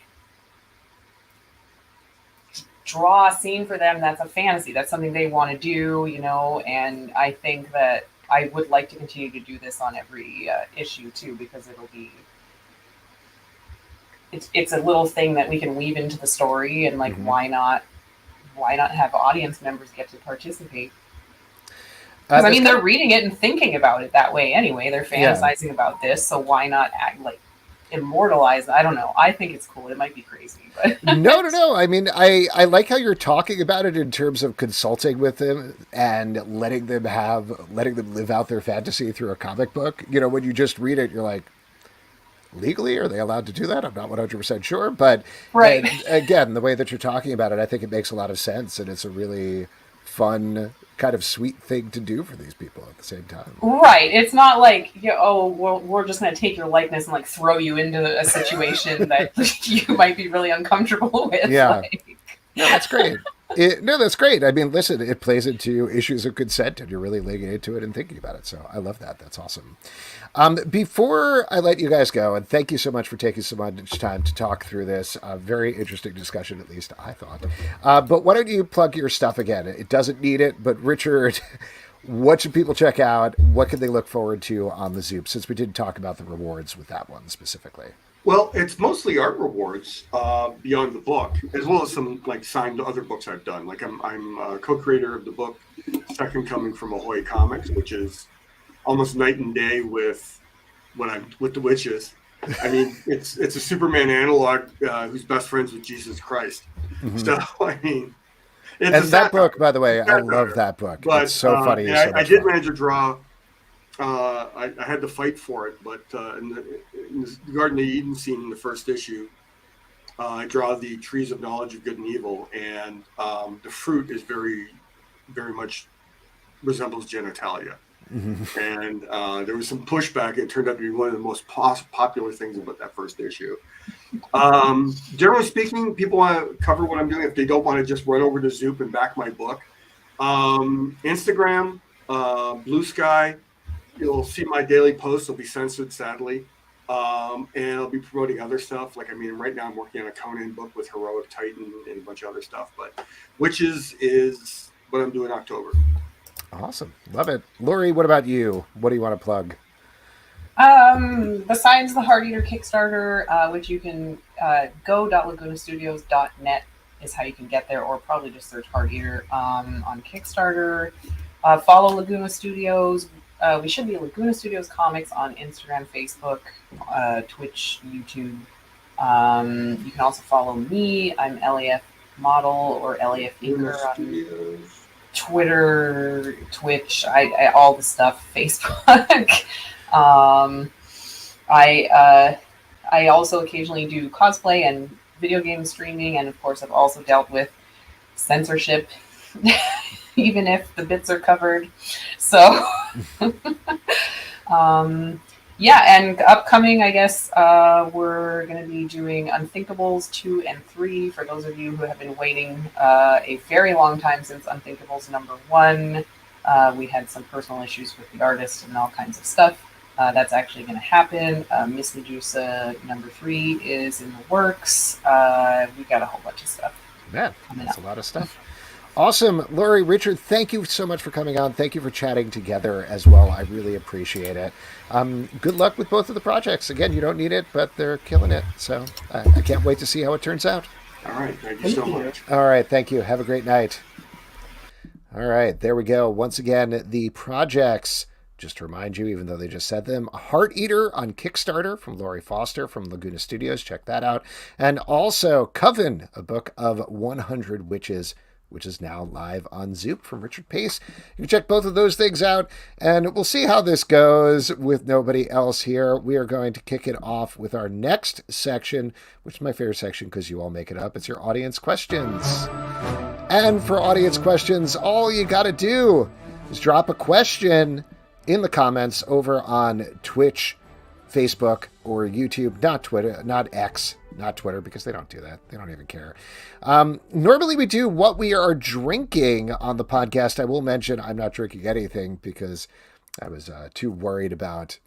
draw a scene for them that's a fantasy. That's something they want to do, and I think that I would like to continue to do this on every issue too, because it's a little thing that we can weave into the story, and like why not have audience members get to participate? Because they're reading it and thinking about it that way anyway. They're fantasizing about this, so why not immortalize? I don't know. I think it's cool. It might be crazy, but no. I mean, I like how you're talking about it in terms of consulting with them and letting them live out their fantasy through a comic book. When you just read it, you're like, legally, are they allowed to do that? I'm not 100% sure, but right. Again, the way that you're talking about it, I think it makes a lot of sense, and it's a really fun, kind of sweet thing to do for these people at the same time. Right. It's not like, we're just going to take your likeness and like throw you into a situation that you might be really uncomfortable with. Yeah. No, that's great. That's great. I mean, listen, it plays into issues of consent, and you're really laying into it and thinking about it. So I love that. That's awesome. Before I let you guys go, and thank you so much for taking so much time to talk through this, very interesting discussion, at least I thought. But why don't you plug your stuff again? It doesn't need it, but Richard, what should people check out? What can they look forward to on the Zoop, since we didn't talk about the rewards with that one specifically? Well, it's mostly art rewards beyond the book, as well as some like signed other books I've done. Like I'm a co-creator of the book Second Coming from Ahoy Comics, which is almost night and day with the Witches. I mean, it's a Superman analog who's best friends with Jesus Christ. Mm-hmm. So I mean, and that book, by the way, I love that book. But, it's so funny. Yeah, I did manage to draw. I had to fight for it, but in the Garden of Eden scene in the first issue, I draw the trees of knowledge of good and evil, and the fruit is very, very much resembles genitalia. Mm-hmm. And there was some pushback. It turned out to be one of the most popular things about that first issue. Generally speaking, people want to cover what I'm doing if they don't want to just run over to Zoop and back my book. Instagram, Blue Sky. You'll see my daily posts. They'll be censored, sadly. And I'll be promoting other stuff. Like, I mean, right now I'm working on a Conan book with Heroic Titan and a bunch of other stuff. But Witches is what I'm doing in October. Awesome. Love it. Laurie, what about you? What do you want to plug? Besides the Hearteater Kickstarter, which you can go.lagunastudios.net is how you can get there, or probably just search Hearteater on Kickstarter. Follow Laguna Studios. We should be Laguna Studios Comics on Instagram, Facebook, Twitch, YouTube. You can also follow me. I'm LAF Model or LAF Inker on Twitter, Twitch, I all the stuff, Facebook. I also occasionally do cosplay and video game streaming, and of course I've also dealt with censorship, even if the bits are covered. So Yeah, and upcoming, I guess, we're going to be doing Unthinkables 2 and 3 for those of you who have been waiting a very long time since Unthinkables number 1. We had some personal issues with the artist and all kinds of stuff. That's actually going to happen. Miss Medusa number 3 is in the works. We got a whole bunch of stuff. Man, that's a lot of stuff. Awesome. Laurie, Richard, thank you so much for coming on. Thank you for chatting together as well. I really appreciate it. Good luck with both of the projects. Again, you don't need it, but they're killing it. So I can't wait to see how it turns out. All right. Thank you so much. All right. Thank you. Have a great night. All right. There we go. Once again, the projects, just to remind you, even though they just said them, Hearteater on Kickstarter from Laurie Foster from Laguna Studios. Check that out. And also Coven, a book of 100 Witches, which is now live on Zoop from Richard Pace. You can check both of those things out, and we'll see how this goes with nobody else here. We are going to kick it off with our next section, which is my favorite section because you all make it up. It's your audience questions. And for audience questions, all you got to do is drop a question in the comments over on Twitch, Facebook, or YouTube, not Twitter, not X, not Twitter, because they don't do that. They don't even care. Normally we do what we are drinking on the podcast. I will mention I'm not drinking anything because I was too worried about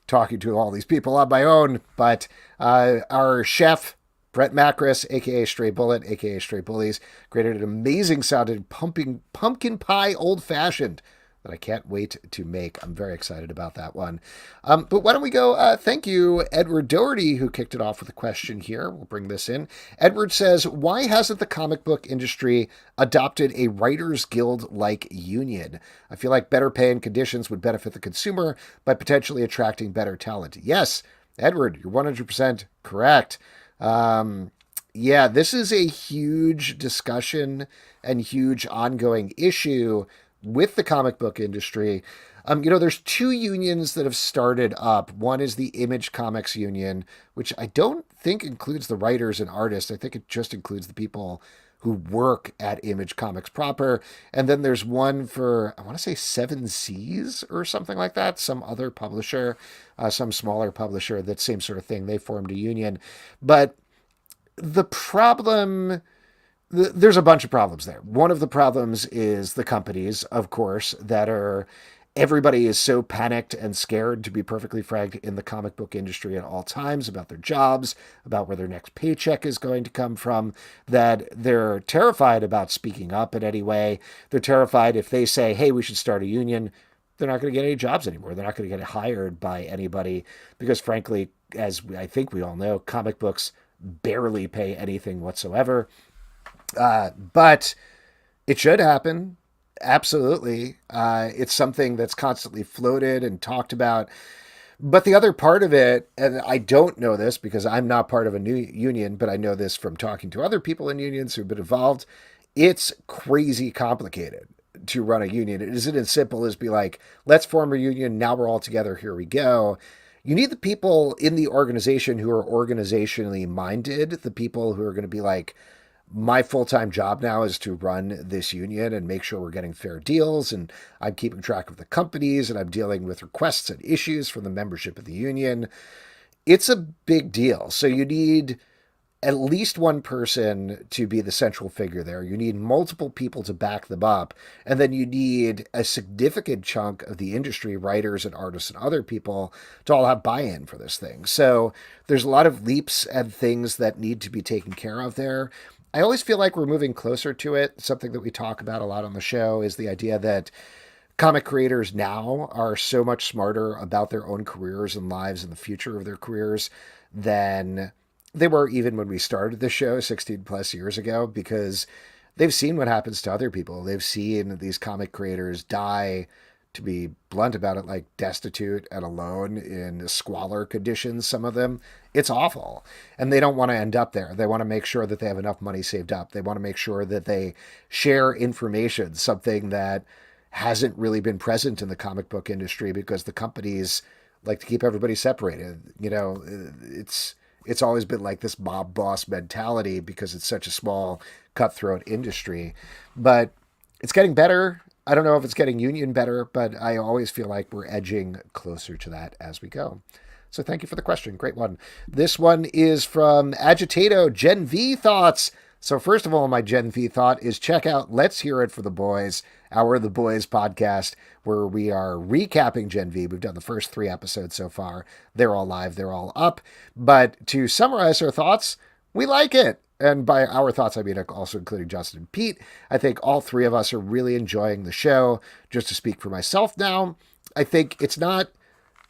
talking to all these people on my own. But our chef, Brett Macris, a.k.a. Stray Bullet, a.k.a. Stray Bullies, created an amazing sounding pumpkin pie old-fashioned that I can't wait to make. I'm very excited about that one. But why don't we go, thank you, Edward Doherty, who kicked it off with a question here. We'll bring this in. Edward says, why hasn't the comic book industry adopted a Writers Guild-like union? I feel like better pay and conditions would benefit the consumer by potentially attracting better talent. Yes, Edward, you're 100% correct. Yeah, this is a huge discussion and huge ongoing issue with the comic book industry. There's two unions that have started up. One is the Image Comics Union, which I don't think includes the writers and artists. I think it just includes the people who work at Image Comics proper. And then there's one for, I want to say 7 Seas or something like that. Some other publisher, some smaller publisher, that same sort of thing. They formed a union. But the problem, there's a bunch of problems there. One of the problems is the companies, of course, that are, everybody is so panicked and scared, to be perfectly frank, in the comic book industry at all times about their jobs, about where their next paycheck is going to come from, that they're terrified about speaking up in any way. They're terrified if they say, hey, we should start a union, they're not going to get any jobs anymore. They're not going to get hired by anybody because, frankly, as I think we all know, comic books barely pay anything whatsoever. But it should happen. Absolutely. It's something that's constantly floated and talked about. But the other part of it, and I don't know this because I'm not part of a new union, but I know this from talking to other people in unions who've been involved, it's crazy complicated to run a union. It isn't as simple as be like, let's form a union, now we're all together, here we go. You need the people in the organization who are organizationally minded, the people who are going to be like, my full-time job now is to run this union and make sure we're getting fair deals, and I'm keeping track of the companies, and I'm dealing with requests and issues from the membership of the union. It's a big deal. So you need at least one person to be the central figure there. You need multiple people to back them up. And then you need a significant chunk of the industry, writers and artists and other people, to all have buy-in for this thing. So there's a lot of leaps and things that need to be taken care of there. I always feel like we're moving closer to it. Something that we talk about a lot on the show is the idea that comic creators now are so much smarter about their own careers and lives and the future of their careers than they were even when we started the show 16 plus years ago, because they've seen what happens to other people. They've seen these comic creators die, to be blunt about it, like destitute and alone in squalor conditions, some of them. It's awful. And they don't want to end up there. They want to make sure that they have enough money saved up. They want to make sure that they share information, something that hasn't really been present in the comic book industry because the companies like to keep everybody separated. You know, it's always been like this mob boss mentality because it's such a small, cutthroat industry. But it's getting better. I don't know if it's getting union better, but I always feel like we're edging closer to that as we go. So thank you for the question. Great one. This one is from Agitato. Gen V thoughts. So first of all, my Gen V thought is check out Let's Hear It for the Boys, our The Boys podcast, where we are recapping Gen V. We've done the first 3 episodes so far. They're all live. They're all up. But to summarize our thoughts, we like it. And by our thoughts, I mean also including Justin and Pete. I think all 3 of us are really enjoying the show. Just to speak for myself now, I think it's not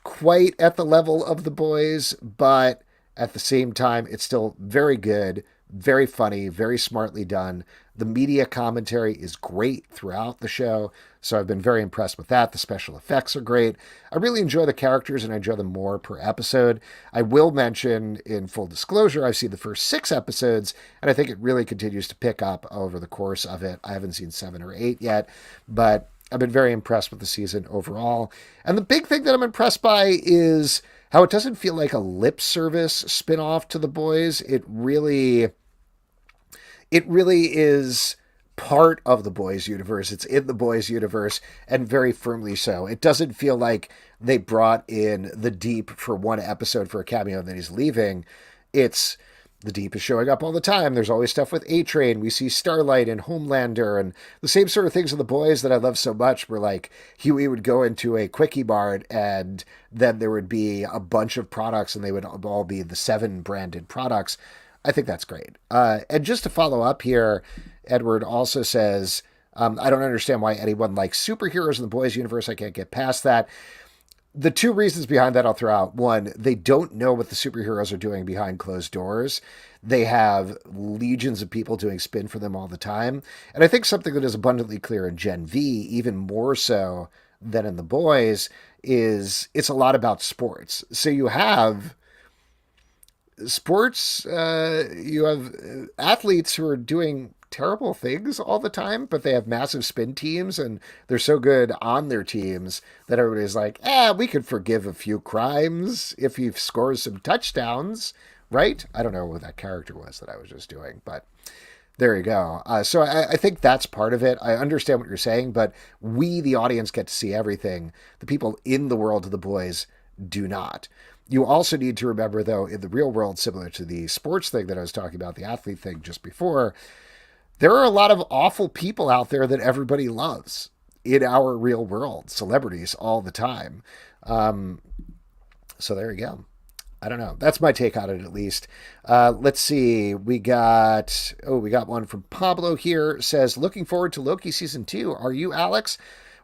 quite at the level of The Boys, but at the same time, it's still very good, very funny, very smartly done. The media commentary is great throughout the show, so I've been very impressed with that. The special effects are great. I really enjoy the characters, and I enjoy them more per episode. I will mention, in full disclosure, I've seen the first 6 episodes, and I think it really continues to pick up over the course of it. I haven't seen 7 or 8 yet, but I've been very impressed with the season overall. And the big thing that I'm impressed by is how it doesn't feel like a lip service spinoff to The Boys. It really is part of the Boys universe. It's in the Boys universe, and very firmly so. It doesn't feel like they brought in the Deep for 1 episode for a cameo and then he's leaving. It's the Deep is showing up all the time. There's always stuff with A-Train. We see Starlight and Homelander and the same sort of things in the Boys that I love so much, where like Huey would go into a Quickie Mart and then there would be a bunch of products and they would all be the 7 branded products. I think that's great. And just to follow up here, Edward also says, I don't understand why anyone likes superheroes in the Boys universe. I can't get past that. The 2 reasons behind that I'll throw out. 1, they don't know what the superheroes are doing behind closed doors. They have legions of people doing spin for them all the time. And I think something that is abundantly clear in Gen V, even more so than in the Boys, is it's a lot about sports. So you have sports, you have athletes who are doing terrible things all the time, but they have massive spin teams and they're so good on their teams that everybody's like, we could forgive a few crimes if he scores some touchdowns, right? I don't know what that character was that I was just doing, but there you go. So I think that's part of it. I understand what you're saying, but we, the audience, get to see everything. The people in the world of the Boys do not. You also need to remember, though, in the real world, similar to the sports thing that I was talking about, the athlete thing just before, there are a lot of awful people out there that everybody loves in our real world, celebrities all the time. So there you go. I don't know. That's my take on it, at least. Let's see. We got one from Pablo here. Says, looking forward to Loki season 2. Are you, Alex?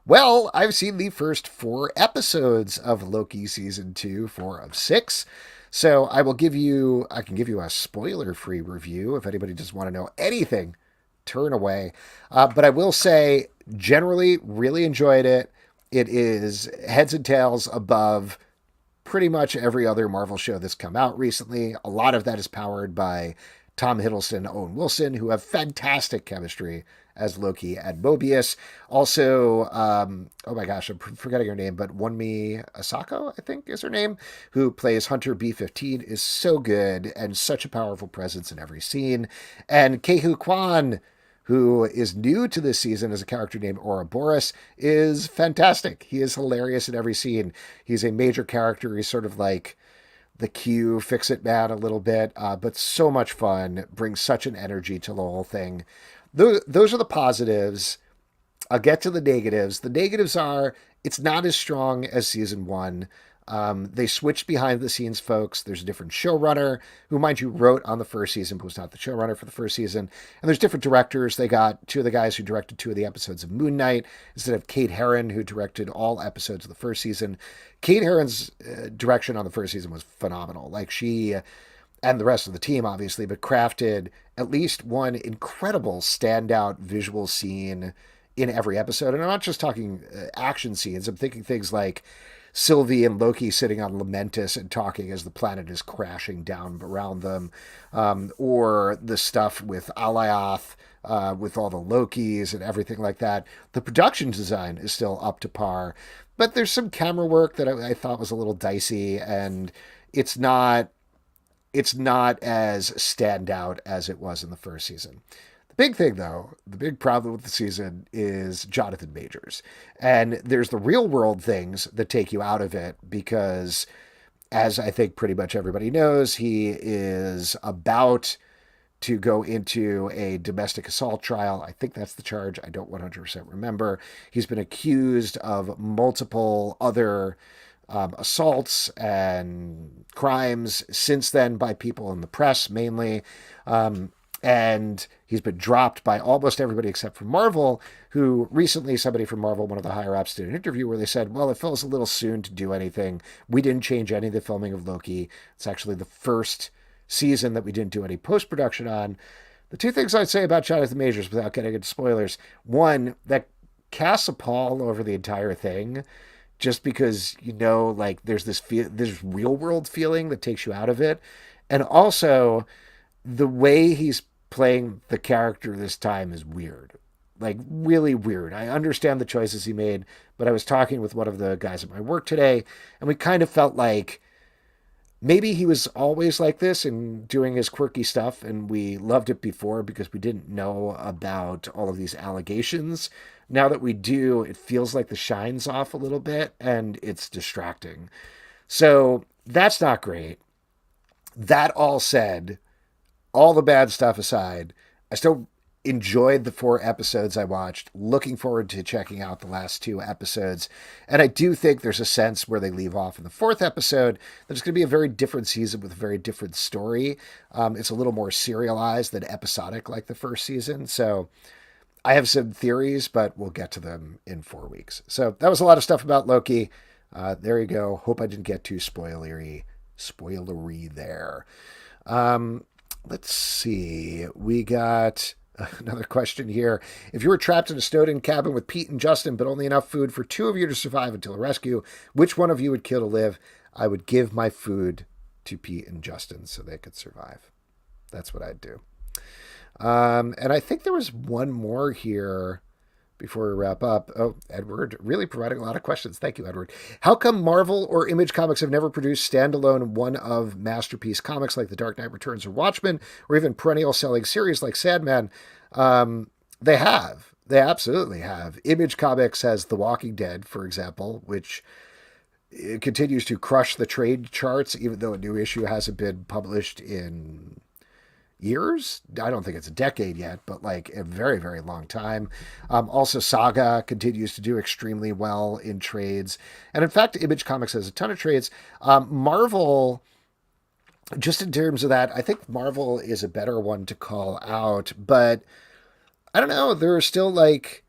Well, I've seen the first 4 episodes of Loki season 2, 4 of 6. So I can give you a spoiler-free review. If anybody just want to know anything, turn away. But I will say, generally, really enjoyed it. It is heads and tails above pretty much every other Marvel show that's come out recently. A lot of that is powered by Tom Hiddleston and Owen Wilson, who have fantastic chemistry as Loki and Mobius. Also, oh my gosh, I'm forgetting her name, but Wunmi Asako, I think is her name, who plays Hunter B-15, is so good and such a powerful presence in every scene. And Kehu Kwan, who is new to this season as a character named Ouroboros, is fantastic. He is hilarious in every scene. He's a major character. He's sort of like the Q Fix-It Man a little bit, but so much fun, brings such an energy to the whole thing. Those are the positives. I'll get to the negatives. The negatives are, it's not as strong as season 1. They switched behind the scenes folks. There's a different showrunner who, mind you, wrote on the first season, but was not the showrunner for the first season. And there's different directors. They got 2 of the guys who directed 2 of the episodes of Moon Knight instead of Kate Herron, who directed all episodes of the first season. Kate Herron's direction on the first season was phenomenal. Like, she and the rest of the team, obviously, but crafted at least one incredible standout visual scene in every episode. And I'm not just talking action scenes. I'm thinking things like Sylvie and Loki sitting on Lamentus and talking as the planet is crashing down around them, or the stuff with Alioth, with all the Lokis and everything like that. The production design is still up to par, but there's some camera work that I thought was a little dicey, and it's not as standout as it was in the first season. Big thing, though, the big problem with the season is Jonathan Majors. And there's the real world things that take you out of it because, as I think pretty much everybody knows, he is about to go into a domestic assault trial. I think that's the charge. I don't 100% remember. He's been accused of multiple other assaults and crimes since then by people in the press, mainly. And he's been dropped by almost everybody except for Marvel, who recently, somebody from Marvel, one of the higher ups, did an interview where they said, well, it feels a little soon to do anything. We didn't change any of the filming of Loki. It's actually the first season that we didn't do any post-production on. The two things I'd say about Jonathan Majors without getting into spoilers. One, that casts a pall over the entire thing, just because, like there's this real world feeling that takes you out of it. And also the way he's playing the character this time is weird, like really weird. I understand the choices he made, but I was talking with one of the guys at my work today, and we kind of felt like maybe he was always like this and doing his quirky stuff, and we loved it before because we didn't know about all of these allegations. Now that we do, it feels like the shine's off a little bit, and it's distracting. So that's not great. That all said, all the bad stuff aside, I still enjoyed the 4 episodes I watched. Looking forward to checking out the last 2 episodes. And I do think there's a sense where they leave off in the 4th episode that it's going to be a very different season with a very different story. It's a little more serialized than episodic like the first season. So I have some theories, but we'll get to them in 4 weeks. So that was a lot of stuff about Loki. There you go. Hope I didn't get too spoilery there. Let's see. We got another question here. If you were trapped in a snowed-in cabin with Pete and Justin, but only enough food for 2 of you to survive until a rescue, which one of you would kill to live? I would give my food to Pete and Justin so they could survive. That's what I'd do. And I think there was one more here before we wrap up. Oh, Edward, really providing a lot of questions. Thank you, Edward. How come Marvel or Image Comics have never produced standalone one-of masterpiece comics like The Dark Knight Returns or Watchmen, or even perennial selling series like Sandman? They have. They absolutely have. Image Comics has The Walking Dead, for example, which continues to crush the trade charts, even though a new issue hasn't been published in years. I don't think it's a decade yet, but like a very, very long time. Also, Saga continues to do extremely well in trades. And in fact, Image Comics has a ton of trades. Marvel, just in terms of that, I think Marvel is a better one to call out, but I don't know. There are still like,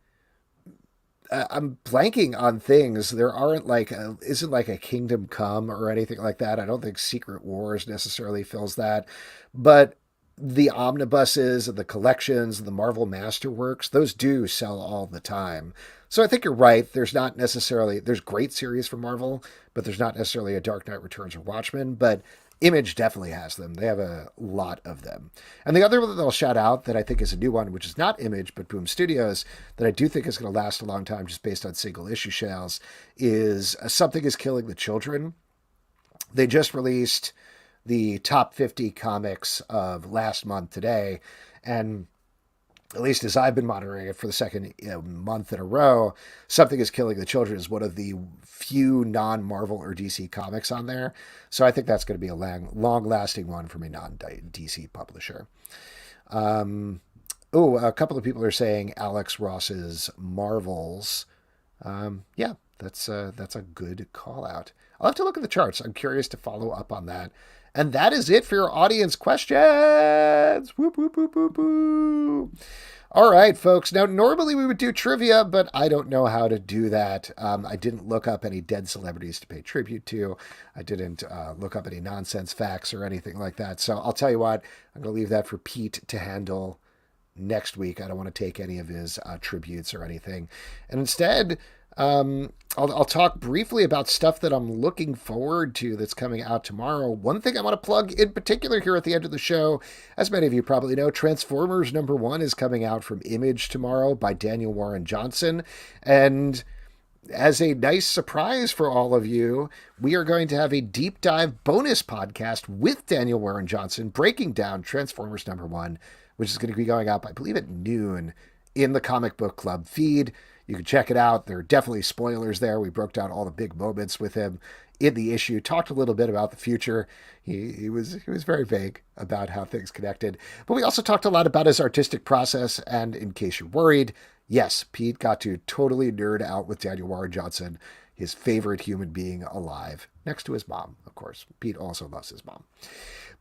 I'm blanking on things. There aren't like, isn't like a Kingdom Come or anything like that. I don't think Secret Wars necessarily fills that, but the omnibuses and the collections and the Marvel Masterworks, those do sell all the time. So I think you're right. There's great series from Marvel, but there's not necessarily a Dark Knight Returns or Watchmen, but Image definitely has them. They have a lot of them. And the other one that I'll shout out that I think is a new one, which is not Image, but Boom Studios, that I do think is going to last a long time just based on single issue sales, is Something is Killing the Children. They just released the top 50 comics of last month today. And at least as I've been monitoring it for the second month in a row, Something is Killing the Children is one of the few non-Marvel or DC comics on there. So I think that's going to be a long-lasting one from a non-DC publisher. A couple of people are saying Alex Ross's Marvels. Yeah, that's a good call out. I'll have to look at the charts. I'm curious to follow up on that. And that is it for your audience questions. Whoop, whoop, whoop, whoop, whoop. All right, folks. Now, normally we would do trivia, but I don't know how to do that. I didn't look up any dead celebrities to pay tribute to. I didn't look up any nonsense facts or anything like that. So I'll tell you what, I'm going to leave that for Pete to handle next week. I don't want to take any of his tributes or anything. And instead, I'll talk briefly about stuff that I'm looking forward to that's coming out tomorrow. One thing I want to plug in particular here at the end of the show, as many of you probably know, Transformers #1 is coming out from Image tomorrow by Daniel Warren Johnson. And as a nice surprise for all of you, we are going to have a deep dive bonus podcast with Daniel Warren Johnson breaking down Transformers #1 which is going to be going up, I believe, at noon in the Comic Book Club feed. You can check it out. There are definitely spoilers there. We broke down all the big moments with him in the issue, talked a little bit about the future. He was very vague about how things connected. But we also talked a lot about his artistic process. And in case you're worried, yes, Pete got to totally nerd out with Daniel Warren Johnson, his favorite human being alive, next to his mom, of course. Pete also loves his mom.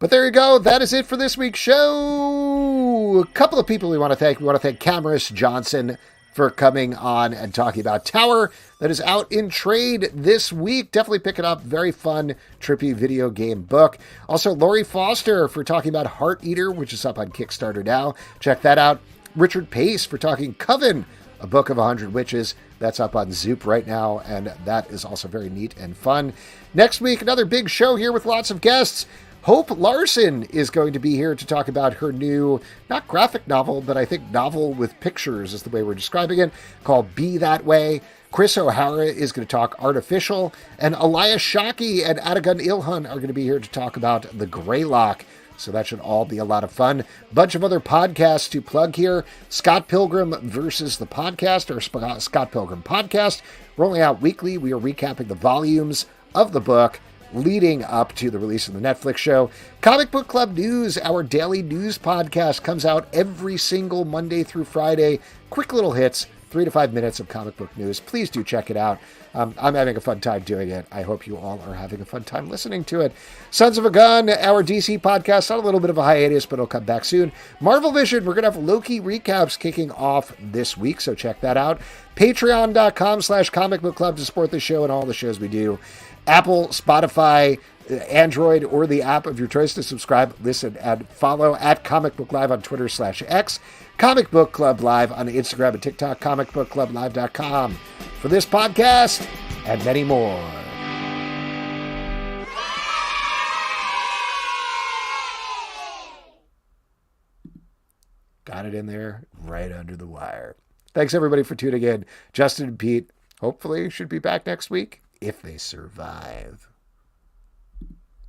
But there you go. That is it for this week's show. A couple of people we want to thank. We want to thank Camrus Johnson for coming on and talking about Tower, that is out in trade this week. Definitely pick it up. Very fun, trippy video game book. Also, Laurie Foster for talking about Hearteater, which is up on Kickstarter now. Check that out. Richard Pace for talking Coven, a book of 100 witches. That's up on Zoop right now, and that is also very neat and fun. Next week, another big show here with lots of guests. Hope Larson is going to be here to talk about her new, not graphic novel, but I think novel with pictures is the way we're describing it, called Be That Way. Chris O'Hara is going to talk Artificial, and Elias Shockey and Adagun Ilhan are going to be here to talk about The Greylock. So that should all be a lot of fun. Bunch of other podcasts to plug here. Scott Pilgrim versus the podcast, or Scott Pilgrim podcast, rolling out weekly. We are recapping the volumes of the book leading up to the release of the Netflix show. Comic Book Club News, our daily news podcast, comes out every single Monday through Friday. Quick little hits, 3 to 5 minutes of comic book news. Please do check it out. I'm having a fun time doing it. I hope you all are having a fun time listening to it. Sons of a Gun, our DC podcast, on a little bit of a hiatus, but it'll come back soon. Marvel Vision, we're going to have Loki recaps kicking off this week, so check that out. Patreon.com/Comic Book Club to support the show and all the shows we do. Apple, Spotify, Android, or the app of your choice to subscribe, listen, and follow at Comic Book Live on Twitter/X, Comic Book Club Live on Instagram and TikTok, comicbookclublive.com. For this podcast and many more. Got it in there right under the wire. Thanks everybody for tuning in. Justin and Pete hopefully should be back next week if they survive.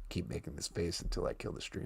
Keep making this face until I kill the stream.